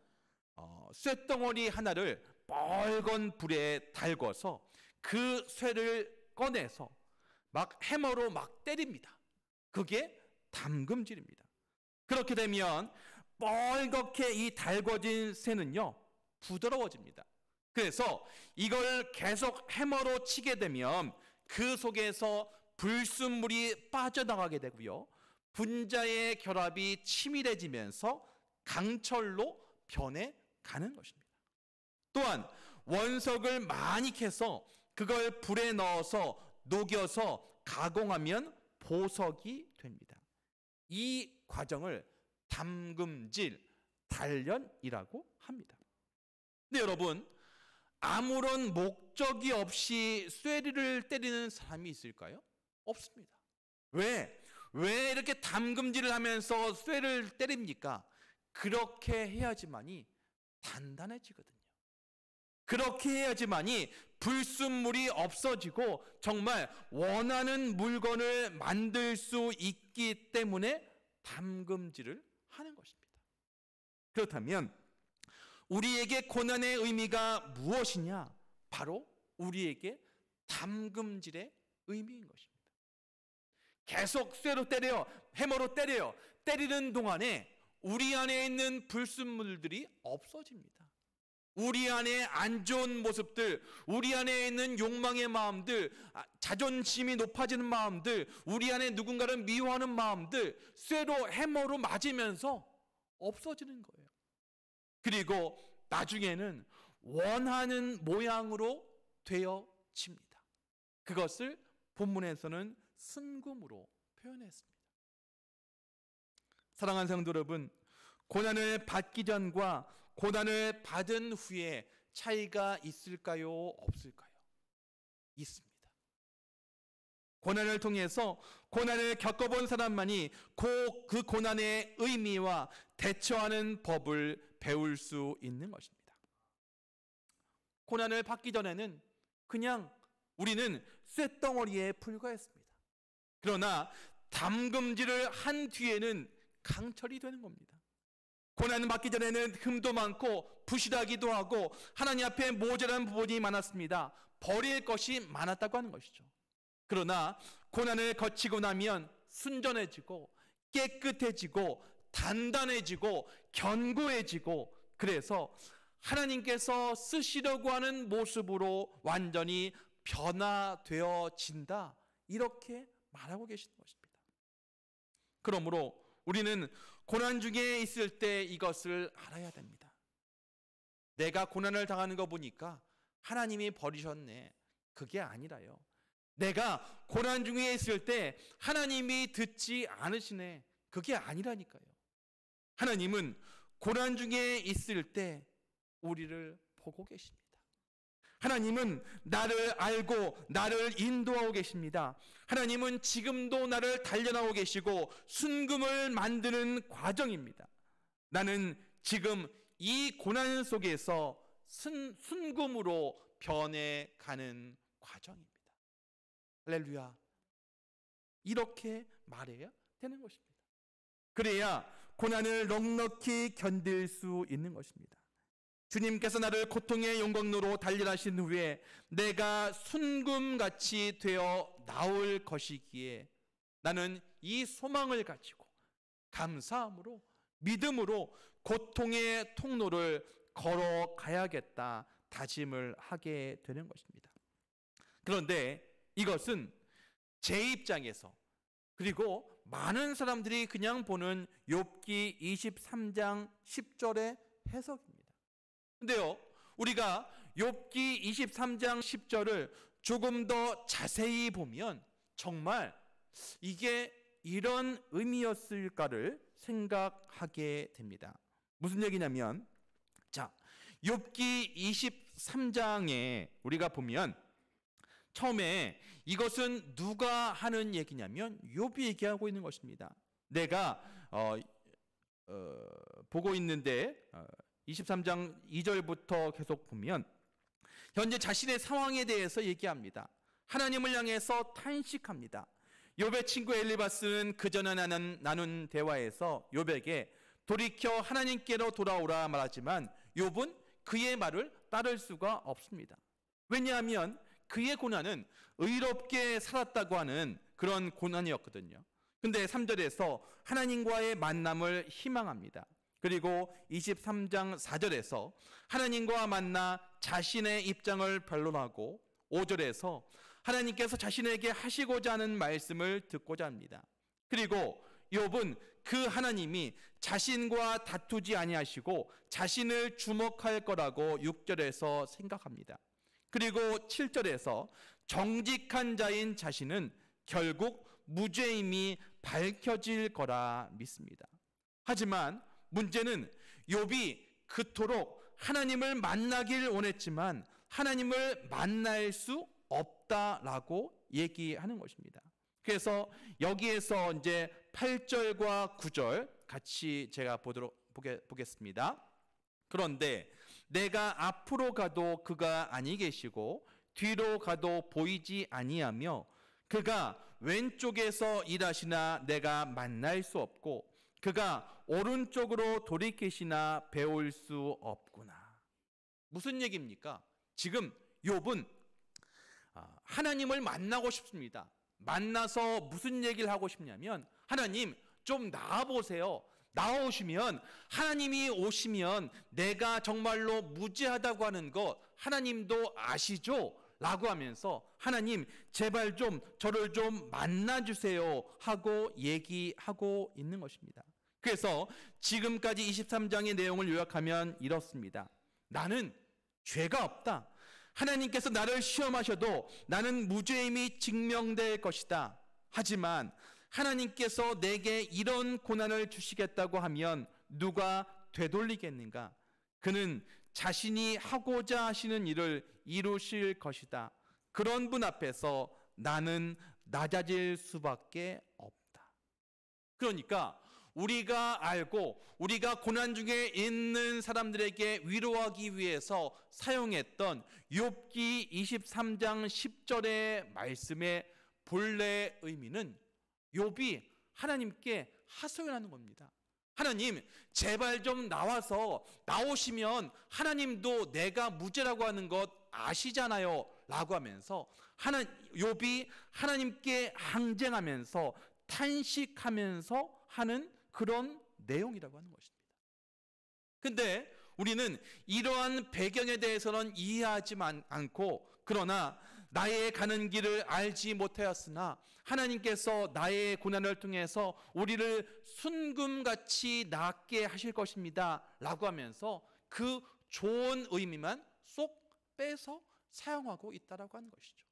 쇳덩어리 하나를 빨간 불에 달궈서 그 쇠를 꺼내서 막 해머로 막 때립니다. 그게 담금질입니다. 그렇게 되면 뻘겋게 이 달궈진 쇠는요 부드러워집니다. 그래서 이걸 계속 해머로 치게 되면 그 속에서 불순물이 빠져나가게 되고요, 분자의 결합이 치밀해지면서 강철로 변해가는 것입니다. 또한 원석을 많이 캐서 그걸 불에 넣어서 녹여서 가공하면 보석이 됩니다. 이 과정을 담금질, 단련이라고 합니다. 근데 여러분, 아무런 목적이 없이 쇠리를 때리는 사람이 있을까요? 없습니다. 왜 이렇게 담금질을 하면서 쇠를 때립니까? 그렇게 해야지만이 단단해지거든요. 그렇게 해야지만이 불순물이 없어지고 정말 원하는 물건을 만들 수 있기 때문에 담금질을 하는 것입니다. 그렇다면 우리에게 고난의 의미가 무엇이냐? 바로 우리에게 담금질의 의미인 것입니다. 계속 쇠로 때려요. 해머로 때려요. 때리는 동안에 우리 안에 있는 불순물들이 없어집니다. 우리 안에 안 좋은 모습들, 우리 안에 있는 욕망의 마음들, 자존심이 높아지는 마음들, 우리 안에 누군가를 미워하는 마음들, 쇠로 해머로 맞으면서 없어지는 거예요. 그리고 나중에는 원하는 모양으로 되어집니다. 그것을 본문에서는 순금으로 표현했습니다. 사랑하는 성도 여러분, 고난을 받기 전과 고난을 받은 후에 차이가 있을까요? 없을까요? 있습니다. 고난을 통해서 고난을 겪어본 사람만이 그 고난의 의미와 대처하는 법을 배울 수 있는 것입니다. 고난을 받기 전에는 그냥 우리는 쇳덩어리에 불과했습니다. 그러나 담금질을 한 뒤에는 강철이 되는 겁니다. 고난을 받기 전에는 흠도 많고 부실하기도 하고 하나님 앞에 모자란 부분이 많았습니다. 버릴 것이 많았다고 하는 것이죠. 그러나 고난을 거치고 나면 순전해지고 깨끗해지고 단단해지고 견고해지고, 그래서 하나님께서 쓰시려고 하는 모습으로 완전히 변화되어진다, 이렇게 말하고 계시는 것입니다. 그러므로 우리는 고난 중에 있을 때 이것을 알아야 됩니다. 내가 고난을 당하는 거 보니까 하나님이 버리셨네, 그게 아니라요. 내가 고난 중에 있을 때 하나님이 듣지 않으시네, 그게 아니라니까요. 하나님은 고난 중에 있을 때 우리를 보고 계십니다. 하나님은 나를 알고 나를 인도하고 계십니다. 하나님은 지금도 나를 단련하고 계시고 순금을 만드는 과정입니다. 나는 지금 이 고난 속에서 순금으로 변해가는 과정입니다. 할렐루야. 이렇게 말해야 되는 것입니다. 그래야 고난을 넉넉히 견딜 수 있는 것입니다. 주님께서 나를 고통의 영광로로 단련하신 후에 내가 순금같이 되어 나올 것이기에 나는 이 소망을 가지고 감사함으로 믿음으로 고통의 통로를 걸어가야겠다 다짐을 하게 되는 것입니다. 그런데 이것은 제 입장에서 그리고 많은 사람들이 그냥 보는 욥기 23장 10절의 해석입니다. 근데요, 우리가 욥기 23장 10절을 조금 더 자세히 보면 정말 이게 이런 의미였을까를 생각하게 됩니다. 무슨 얘기냐면, 자, 욥기 23장에 우리가 보면 처음에 이것은 누가 하는 얘기냐면 욥이 얘기하고 있는 것입니다. 내가 보고 있는데 23장 2절부터 계속 보면 현재 자신의 상황에 대해서 얘기합니다. 하나님을 향해서 탄식합니다. 욥의 친구 엘리바스는 그 전에 나눈 대화에서 욥에게 돌이켜 하나님께로 돌아오라 말하지만 욥은 그의 말을 따를 수가 없습니다. 왜냐하면 그의 고난은 의롭게 살았다고 하는 그런 고난이었거든요. 근데 3절에서 하나님과의 만남을 희망합니다. 그리고 23장 4절에서 하나님과 만나 자신의 입장을 변론하고 5절에서 하나님께서 자신에게 하시고자 하는 말씀을 듣고자 합니다. 그리고 욥은 그 하나님이 자신과 다투지 아니하시고 자신을 주목할 거라고 6절에서 생각합니다. 그리고 7절에서 정직한 자인 자신은 결국 무죄임이 밝혀질 거라 믿습니다. 하지만 문제는 욥이 그토록 하나님을 만나길 원했지만 하나님을 만날 수 없다라고 얘기하는 것입니다. 그래서 여기에서 이제 8절과 9절 같이 제가 보겠습니다. 그런데 내가 앞으로 가도 그가 아니 계시고 뒤로 가도 보이지 아니하며 그가 왼쪽에서 일하시나 내가 만날 수 없고 그가 오른쪽으로 돌이키시나 배울 수 없구나. 무슨 얘기입니까? 지금 욥은 하나님을 만나고 싶습니다. 만나서 무슨 얘기를 하고 싶냐면 하나님 좀 나와보세요. 나오시면 하나님이 오시면 내가 정말로 무죄하다고 하는 것 하나님도 아시죠? 라고 하면서 하나님 제발 좀 저를 좀 만나주세요 하고 얘기하고 있는 것입니다. 그래서 지금까지 23장의 내용을 요약하면 이렇습니다. 나는 죄가 없다. 하나님께서 나를 시험하셔도 나는 무죄임이 증명될 것이다. 하지만 하나님께서 내게 이런 고난을 주시겠다고 하면 누가 되돌리겠는가? 그는 자신이 하고자 하시는 일을 이루실 것이다. 그런 분 앞에서 나는 낮아질 수밖에 없다. 그러니까 우리가 알고 우리가 고난 중에 있는 사람들에게 위로하기 위해서 사용했던 욥기 23장 10절의 말씀의 본래 의미는 욥이 하나님께 하소연하는 겁니다. 하나님 제발 좀 나오시면 하나님도 내가 무죄라고 하는 것 아시잖아요 라고 하면서 욥이 하나님께 항쟁하면서 탄식하면서 하는 그런 내용이라고 하는 것입니다. 근데 우리는 이러한 배경에 대해서는 이해하지 않고 그러나 나의 가는 길을 알지 못하였으나 하나님께서 나의 고난을 통해서 우리를 순금같이 낫게 하실 것입니다 라고 하면서 그 좋은 의미만 쏙 빼서 사용하고 있다라고 하는 것이죠.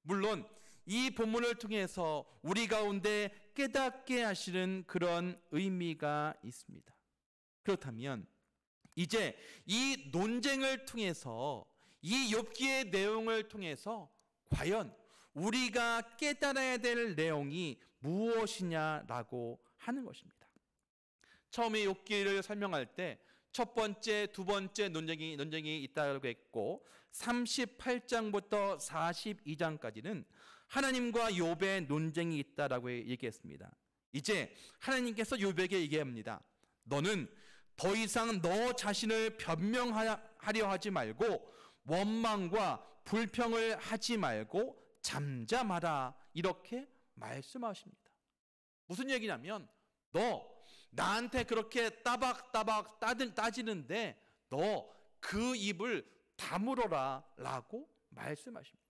물론 이 본문을 통해서 우리 가운데 깨닫게 하시는 그런 의미가 있습니다. 그렇다면 이제 이 논쟁을 통해서, 이 욥기의 내용을 통해서 과연 우리가 깨달아야 될 내용이 무엇이냐라고 하는 것입니다. 처음에 욥기를 설명할 때 첫 번째, 두 번째 논쟁이 있다고 했고 38장부터 42장까지는 하나님과 욥의 논쟁이 있다라고 얘기했습니다. 이제 하나님께서 욥에게 얘기합니다. 너는 더 이상 너 자신을 변명하려 하지 말고 원망과 불평을 하지 말고 잠잠하라, 이렇게 말씀하십니다. 무슨 얘기냐면 너 나한테 그렇게 따박따박 따지는데 너 그 입을 다물어라 라고 말씀하십니다.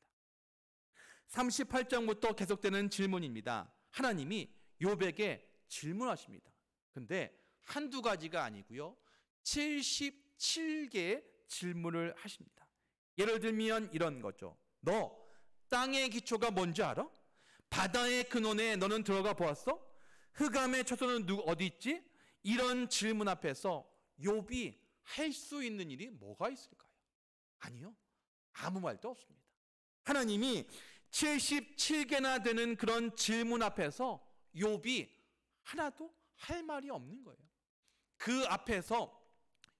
38장부터 계속되는 질문입니다. 하나님이 욥에게 질문하십니다. 근데 한두 가지가 아니고요, 77개의 질문을 하십니다. 예를 들면 이런 거죠. 너 땅의 기초가 뭔지 알아? 바다의 근원에 너는 들어가 보았어? 흑암의 처소는 어디 있지? 이런 질문 앞에서 욥이 할 수 있는 일이 뭐가 있을까요? 아니요, 아무 말도 없습니다. 하나님이 77개나 되는 그런 질문 앞에서 욥이 하나도 할 말이 없는 거예요. 그 앞에서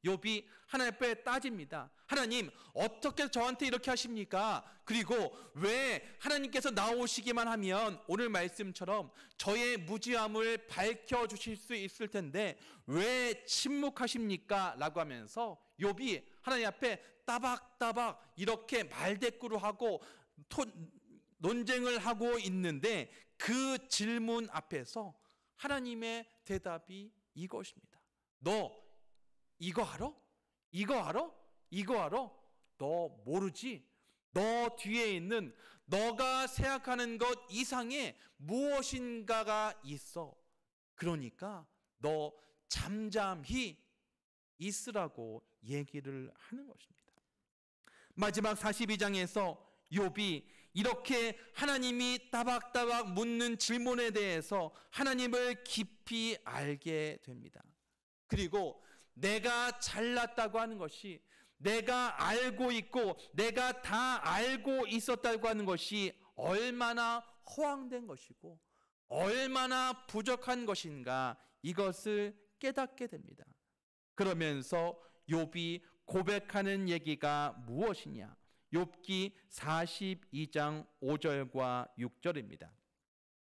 욥이 하나님 앞에 따집니다. 하나님, 어떻게 저한테 이렇게 하십니까? 그리고 왜 하나님께서 나오시기만 하면 오늘 말씀처럼 저의 무지함을 밝혀주실 수 있을 텐데 왜 침묵하십니까? 라고 하면서 욥이 하나님 앞에 따박따박 이렇게 말대꾸를 하고 논쟁을 하고 있는데, 그 질문 앞에서 하나님의 대답이 이것입니다. 너 이거 알아? 이거 알아? 이거 알아? 너 모르지? 너 뒤에 있는 너가 생각하는 것 이상의 무엇인가가 있어. 그러니까 너 잠잠히 있으라고 얘기를 하는 것입니다. 마지막 42장에서 욥이 이렇게 하나님이 따박따박 묻는 질문에 대해서 하나님을 깊이 알게 됩니다. 그리고 내가 잘났다고 하는 것이, 내가 알고 있고 내가 다 알고 있었다고 하는 것이 얼마나 허황된 것이고 얼마나 부족한 것인가, 이것을 깨닫게 됩니다. 그러면서 욥이 고백하는 얘기가 무엇이냐? 욥기 42장 5절과 6절입니다.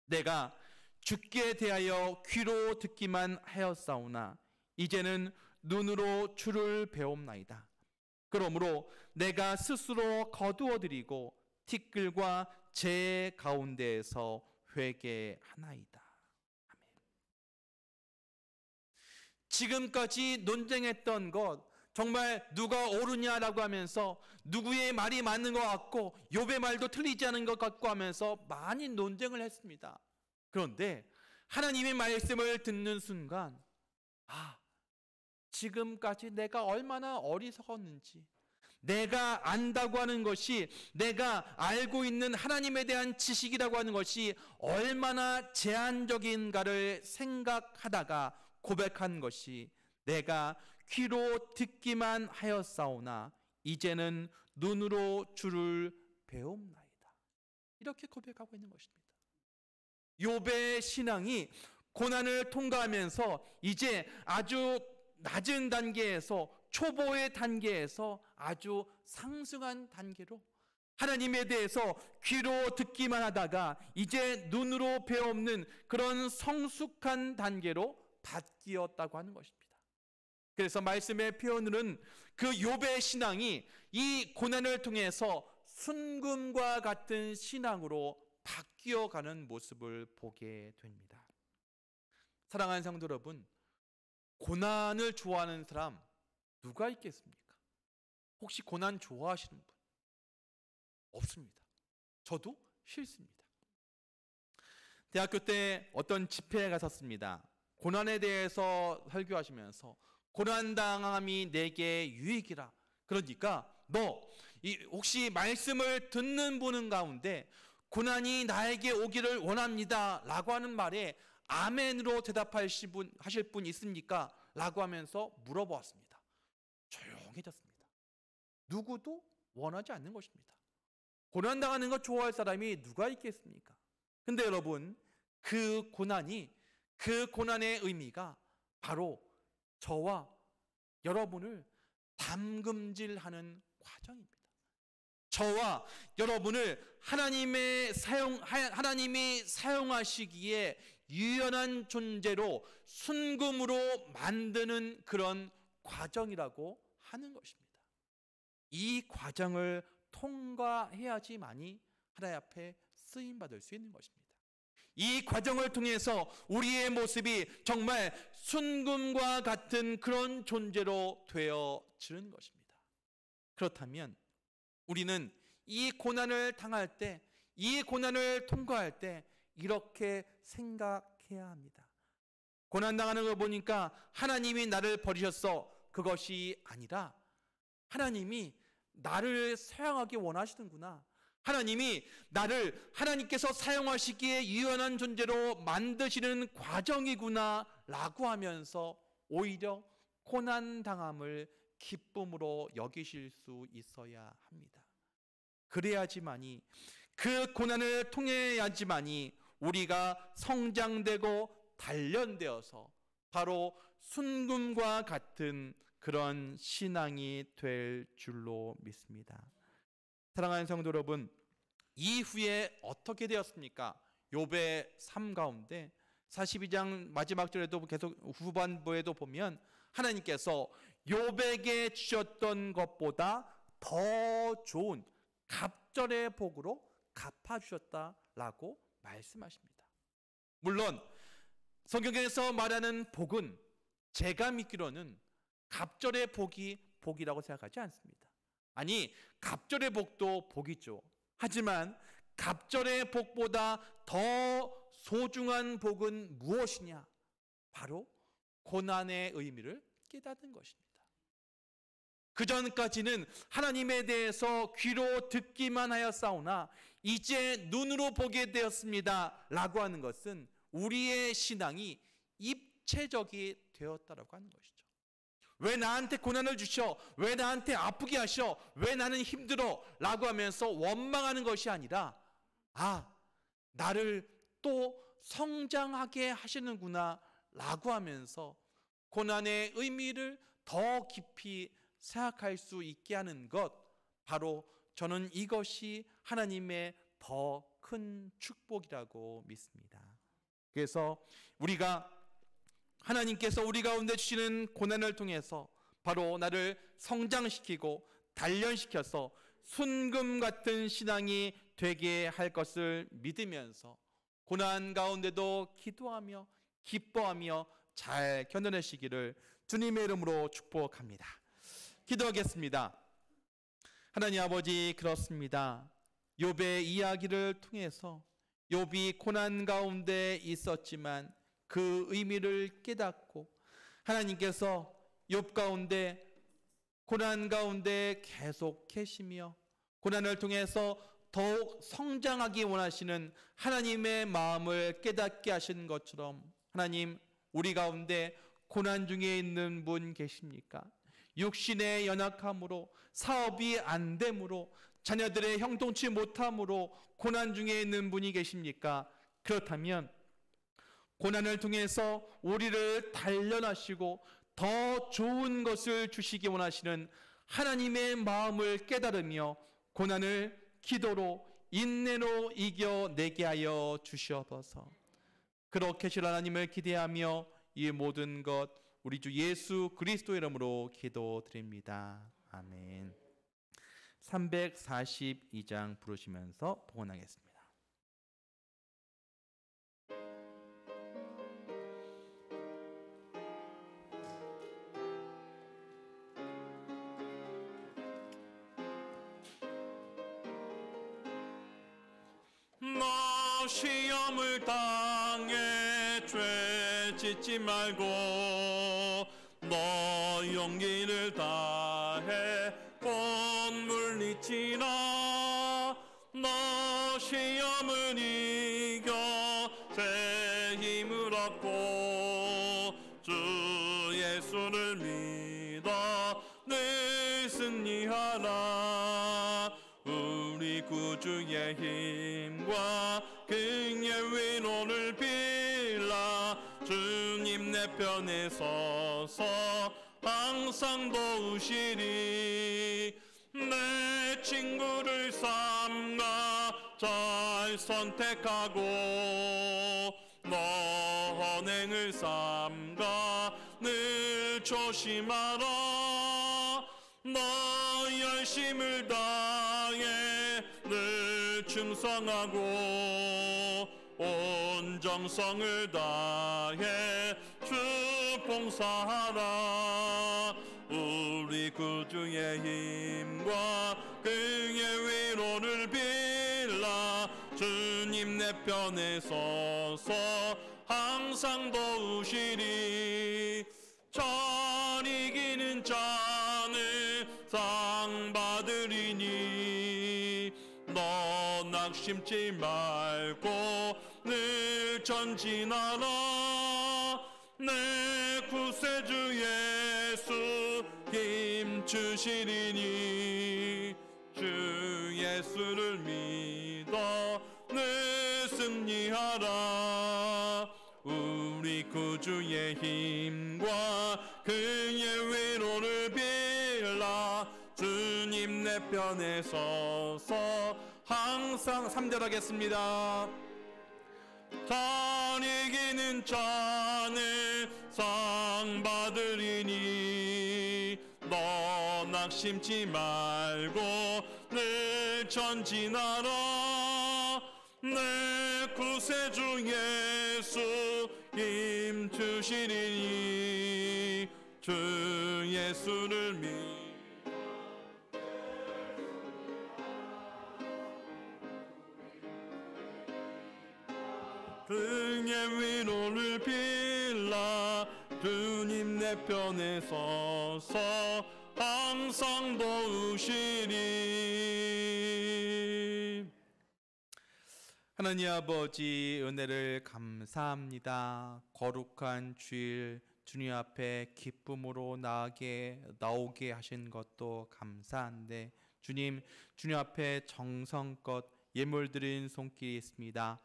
내가 주께 대하여 귀로 듣기만 하였사오나 이제는 눈으로 주를 배움나이다. 그러므로 내가 스스로 거두어드리고 티끌과 재 가운데에서 회개하나이다. 아멘. 지금까지 논쟁했던 것, 정말 누가 옳으냐라고 하면서 누구의 말이 맞는 것 같고 욥의 말도 틀리지 않은 것 같고 하면서 많이 논쟁을 했습니다. 그런데 하나님의 말씀을 듣는 순간, 지금까지 내가 얼마나 어리석었는지, 내가 안다고 하는 것이, 내가 알고 있는 하나님에 대한 지식이라고 하는 것이 얼마나 제한적인가를 생각하다가 고백한 것이, 내가 귀로 듣기만 하였사오나 이제는 눈으로 주를 배움나이다. 이렇게 고백하고 있는 것입니다. 욥의 신앙이 고난을 통과하면서 이제 아주 낮은 단계에서, 초보의 단계에서 아주 상승한 단계로 하나님에 대해서 귀로 듣기만 하다가 이제 눈으로 배움는 그런 성숙한 단계로 바뀌었다고 하는 것입니다. 그래서 말씀의 표현으로는 그 욥의 신앙이 이 고난을 통해서 순금과 같은 신앙으로 바뀌어가는 모습을 보게 됩니다. 사랑하는 성도 여러분, 고난을 좋아하는 사람 누가 있겠습니까? 혹시 고난 좋아하시는 분? 없습니다. 저도 싫습니다. 대학교 때 어떤 집회에 갔었습니다. 고난에 대해서 설교하시면서 고난당함이 내게 유익이라. 그러니까 너 혹시 말씀을 듣는 분 가운데 고난이 나에게 오기를 원합니다 라고 하는 말에 아멘으로 대답하실 분 있습니까? 라고 하면서 물어보았습니다. 조용해졌습니다. 누구도 원하지 않는 것입니다. 고난당하는 것 좋아할 사람이 누가 있겠습니까? 근데 여러분, 그 고난의 의미가 바로 저와 여러분을 담금질하는 과정입니다. 저와 여러분을 하나님이 사용하시기에 유연한 존재로 순금으로 만드는 그런 과정이라고 하는 것입니다. 이 과정을 통과해야지만이 하나님 앞에 쓰임받을 수 있는 것입니다. 이 과정을 통해서 우리의 모습이 정말 순금과 같은 그런 존재로 되어지는 것입니다. 그렇다면 우리는 이 고난을 당할 때, 이 고난을 통과할 때 이렇게 생각해야 합니다. 고난당하는 걸 보니까 하나님이 나를 버리셨어. 그것이 아니라 하나님이 나를 사용하기 원하시는구나. 하나님이 나를 하나님께서 사용하시기에 유연한 존재로 만드시는 과정이구나 라고 하면서 오히려 고난당함을 기쁨으로 여기실 수 있어야 합니다. 그래야지만이, 그 고난을 통해야지만이 우리가 성장되고 단련되어서 바로 순금과 같은 그런 신앙이 될 줄로 믿습니다. 사랑하는 성도 여러분, 이후에 어떻게 되었습니까? 욥의 삶 가운데 42장 마지막 절에도 계속 후반부에도 보면 하나님께서 욥에게 주셨던 것보다 더 좋은 갑절의 복으로 갚아주셨다라고 말씀하십니다. 물론 성경에서 말하는 복은 제가 믿기로는 갑절의 복이 복이라고 생각하지 않습니다. 아니, 갑절의 복도 복이죠. 하지만 갑절의 복보다 더 소중한 복은 무엇이냐? 바로 고난의 의미를 깨닫는 것입니다. 그전까지는 하나님에 대해서 귀로 듣기만 하였사오나 이제 눈으로 보게 되었습니다 라고 하는 것은 우리의 신앙이 입체적이 되었다라고 하는 것이죠. 왜 나한테 고난을 주셔? 왜 나한테 아프게 하셔? 왜 나는 힘들어? 라고 하면서 원망하는 것이 아니라, 아, 나를 또 성장하게 하시는구나 라고 하면서 고난의 의미를 더 깊이 생각할 수 있게 하는 것, 바로 저는 이것이 하나님의 더 큰 축복이라고 믿습니다. 그래서 하나님께서 우리 가운데 주시는 고난을 통해서 바로 나를 성장시키고 단련시켜서 순금 같은 신앙이 되게 할 것을 믿으면서 고난 가운데도 기도하며 기뻐하며 잘 견뎌내시기를 주님의 이름으로 축복합니다. 기도하겠습니다. 하나님 아버지, 그렇습니다. 욥의 이야기를 통해서 욥이 고난 가운데 있었지만 그 의미를 깨닫고 하나님께서 욥 가운데 고난 가운데 계속 계시며 고난을 통해서 더욱 성장하기 원하시는 하나님의 마음을 깨닫게 하신 것처럼, 하나님, 우리 가운데 고난 중에 있는 분 계십니까? 육신의 연약함으로, 사업이 안 됨으로, 자녀들의 형통치 못함으로 고난 중에 있는 분이 계십니까? 그렇다면 고난을 통해서 우리를 단련하시고 더 좋은 것을 주시기 원하시는 하나님의 마음을 깨달으며 고난을 기도로, 인내로 이겨내게 하여 주시옵소서. 그렇게 하실 하나님을 기대하며 이 모든 것 우리 주 예수 그리스도 이름으로 기도드립니다. 아멘. 342장 부르시면서 봉헌하겠습니다. 너 시험을 당해 죄 짓지 말고 너 용기를 다해 곧 물리치라. 너 시험을 승리하라. 우리 구주의 힘과 그의 위로를 빌라. 주님 내 편에 서서 항상 도우시리. 내 친구를 삼가 잘 선택하고 너 언행을 삼가 늘 조심하라. 너 열심을 다해 늘 충성하고 온 정성을 다해 주 봉사하라. 우리 구주의 힘과 그의 위로를 빌라. 주님 내 편에 서서 항상 도우시리. 잘 이기는 자는 상 받으리니. 너 낙심치 말고 늘 전진하라. 내 구세주 예수 힘 주시리니. 주 예수를 믿어 늘 승리하라. 우리 구주의 힘과 그의 위로를 빌라. 주님 내 편에 서서 항상 3절 하겠습니다. 잘 이기는 자는 상 받으리니. 너 낙심치 말고 늘 전진하라. 내 구세주 예수 힘 주시리니. 주 예수를 믿어 그의 위로를 빌라. 주님 내 편에 서서 항상 도우시리. 하나님 아버지, 은혜를 감사합니다. 거룩한 주일 주님 앞에 기쁨으로 나오게 하신 것도 감사한데, 주님 앞에 정성껏 예물 드린 손길이 있습니다.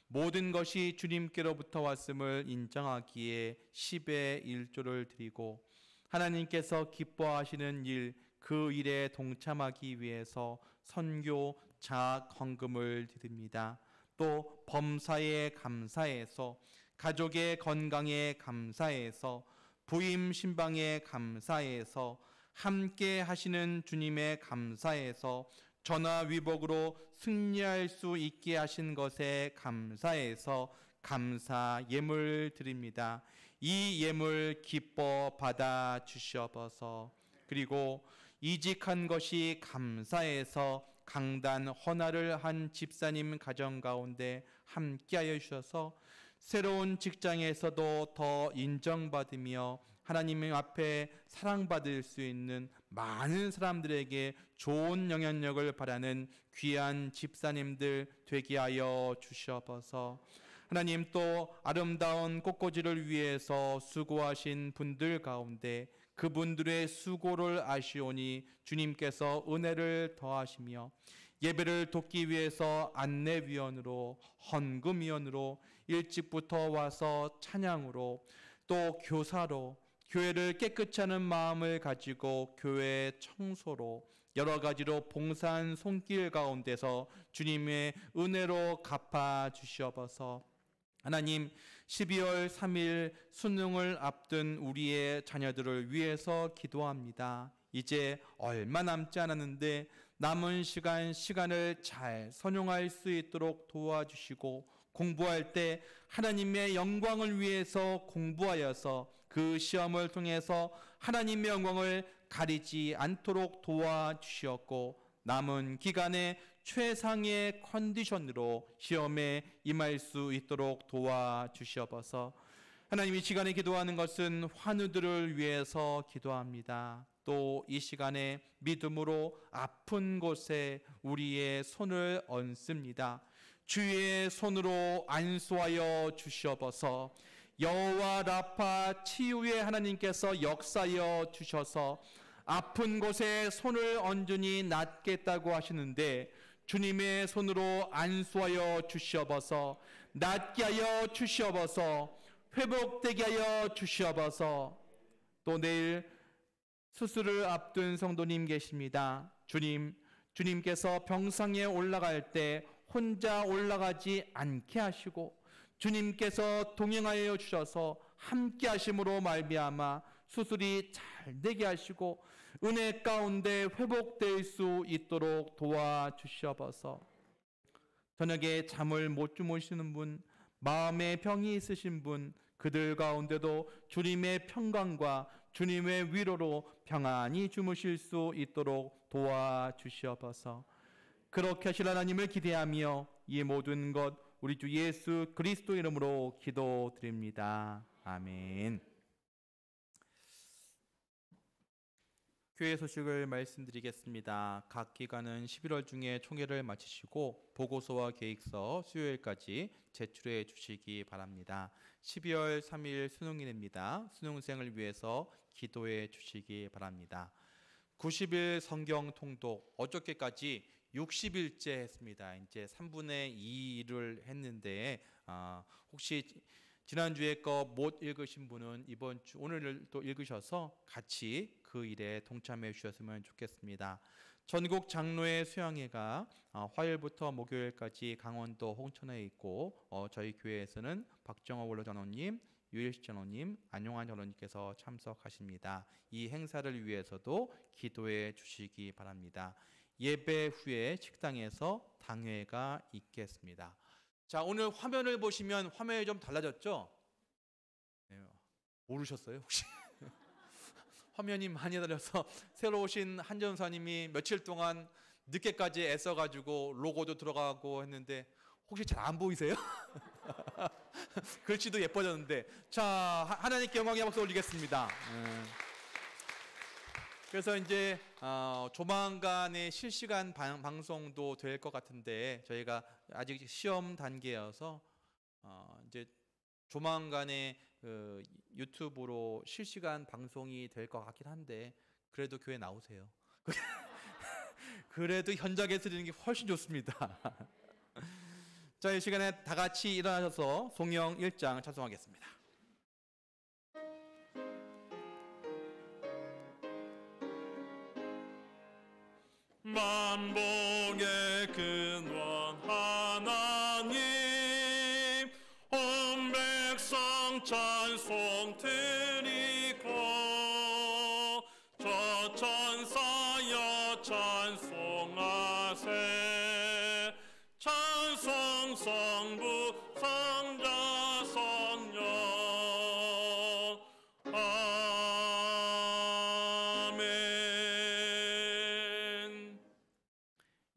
모든 것이 주님께로부터 왔음을 인정하기에 10의 1조를 드리고, 하나님께서 기뻐하시는 일, 그 일에 동참하기 위해서 선교 자학 헌금을 드립니다. 또 범사에 감사해서, 가족의 건강에 감사해서, 부임 신방에 감사해서, 함께 하시는 주님에 감사해서, 전화위복으로 승리할 수 있게 하신 것에 감사해서 감사 예물 드립니다. 이 예물 기뻐 받아 주시옵소서. 그리고 이직한 것이 감사해서 강단 헌화를 한 집사님 가정 가운데 함께하여 주셔서 새로운 직장에서도 더 인정받으며 하나님 앞에 사랑받을 수 있는 많은 사람들에게 좋은 영향력을 바라는 귀한 집사님들 되게 하여 주시옵소서. 하나님, 또 아름다운 꽃꽂이를 위해서 수고하신 분들 가운데 그분들의 수고를 아시오니 주님께서 은혜를 더하시며 예배를 돕기 위해서 안내위원으로, 헌금위원으로, 일찍부터 와서 찬양으로, 또 교사로, 교회를 깨끗이 하는 마음을 가지고 교회 청소로, 여러 가지로 봉사한 손길 가운데서 주님의 은혜로 갚아 주시옵소서. 하나님, 12월 3일 수능을 앞둔 우리의 자녀들을 위해서 기도합니다. 이제 얼마 남지 않았는데 남은 시간을 잘 선용할 수 있도록 도와주시고, 공부할 때 하나님의 영광을 위해서 공부하여서 그 시험을 통해서 하나님의 영광을 가리지 않도록 도와주시었고, 남은 기간에 최상의 컨디션으로 시험에 임할 수 있도록 도와주시옵소서. 하나님, 이 시간에 기도하는 것은 환우들을 위해서 기도합니다. 또 이 시간에 믿음으로 아픈 곳에 우리의 손을 얹습니다. 주의 손으로 안수하여 주시옵소서. 여호와 라파 치유의 하나님께서 역사하여 주셔서 아픈 곳에 손을 얹으니 낫겠다고 하시는데 주님의 손으로 안수하여 주시옵소서. 낫게 하여 주시옵소서. 회복되게 하여 주시옵소서. 또 내일 수술을 앞둔 성도님 계십니다. 주님께서 병상에 올라갈 때 혼자 올라가지 않게 하시고 주님께서 동행하여 주셔서 함께 하심으로 말미암아 수술이 잘 되게 하시고 은혜 가운데 회복될 수 있도록 도와주시옵소서. 저녁에 잠을 못 주무시는 분, 마음에 병이 있으신 분, 그들 가운데도 주님의 평강과 주님의 위로로 평안히 주무실 수 있도록 도와주시옵소서. 그렇게 하실 하나님을 기대하며 이 모든 것 우리 주 예수 그리스도 이름으로 기도드립니다. 아멘. 교회 소식을 말씀드리겠습니다. 각 기관은 11월 중에 총회를 마치시고 보고서와 계획서 수요일까지 제출해 주시기 바랍니다. 12월 3일 수능일입니다. 수능생을 위해서 기도해 주시기 바랍니다. 90일 성경 통독 어저께까지 60일째 했습니다. 이제 3분의 2를 했는데 혹시 지난주에 거 못 읽으신 분은 이번 주 오늘 또 읽으셔서 같이 그 일에 동참해 주셨으면 좋겠습니다. 전국 장로회 수양회가 화요일부터 목요일까지 강원도 홍천에 있고 저희 교회에서는 박정호 원로 장로님, 유일식 장로님, 안용환 장로님께서 참석하십니다. 이 행사를 위해서도 기도해 주시기 바랍니다. 예배 후에 식당에서 당회가 있겠습니다. 자, 오늘 화면을 보시면 화면이 좀 달라졌죠? 네, 모르셨어요 혹시? 화면이 많이 달려서 새로 오신 한 전사님이 며칠 동안 늦게까지 애써가지고 로고도 들어가고 했는데 혹시 잘 안 보이세요? 글씨도 예뻐졌는데 자, 하나님께 영광의 박수 올리겠습니다. 그래서 이제 조만간에 실시간 방송도 될 것 같은데 저희가 아직 시험 단계여서 이제 조만간에 유튜브로 실시간 방송이 될 것 같긴 한데 그래도 교회 나오세요. 그래도 현장에서 드리는 게 훨씬 좋습니다. 자, 이 시간에 다 같이 일어나셔서 송영 1장 찬송하겠습니다. 만복의 근원 하나님, 온 백성 찬송 드리고 저 천사여 찬송하세. 찬송 성부 성자 성령.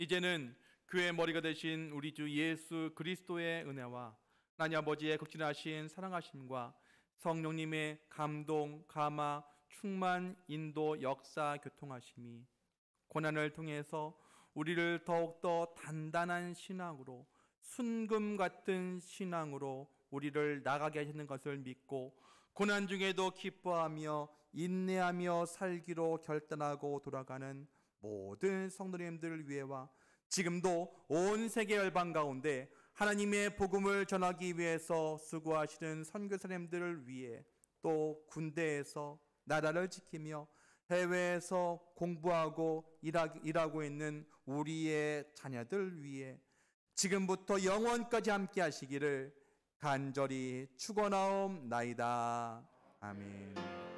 이제는 교회의 머리가 되신 우리 주 예수 그리스도의 은혜와 하나님 아버지의 극진하신 사랑하심과 성령님의 감동, 감화, 충만, 인도, 역사, 교통하심이 고난을 통해서 우리를 더욱더 단단한 신앙으로, 순금 같은 신앙으로 우리를 나가게 하시는 것을 믿고 고난 중에도 기뻐하며 인내하며 살기로 결단하고 돌아가는 모든 성도님들을 위해와 지금도 온 세계 열방 가운데 하나님의 복음을 전하기 위해서 수고하시는 선교사님들을 위해 또 군대에서 나라를 지키며 해외에서 공부하고 일하고 있는 우리의 자녀들 위해 지금부터 영원까지 함께 하시기를 간절히 축원하옵나이다. 아멘.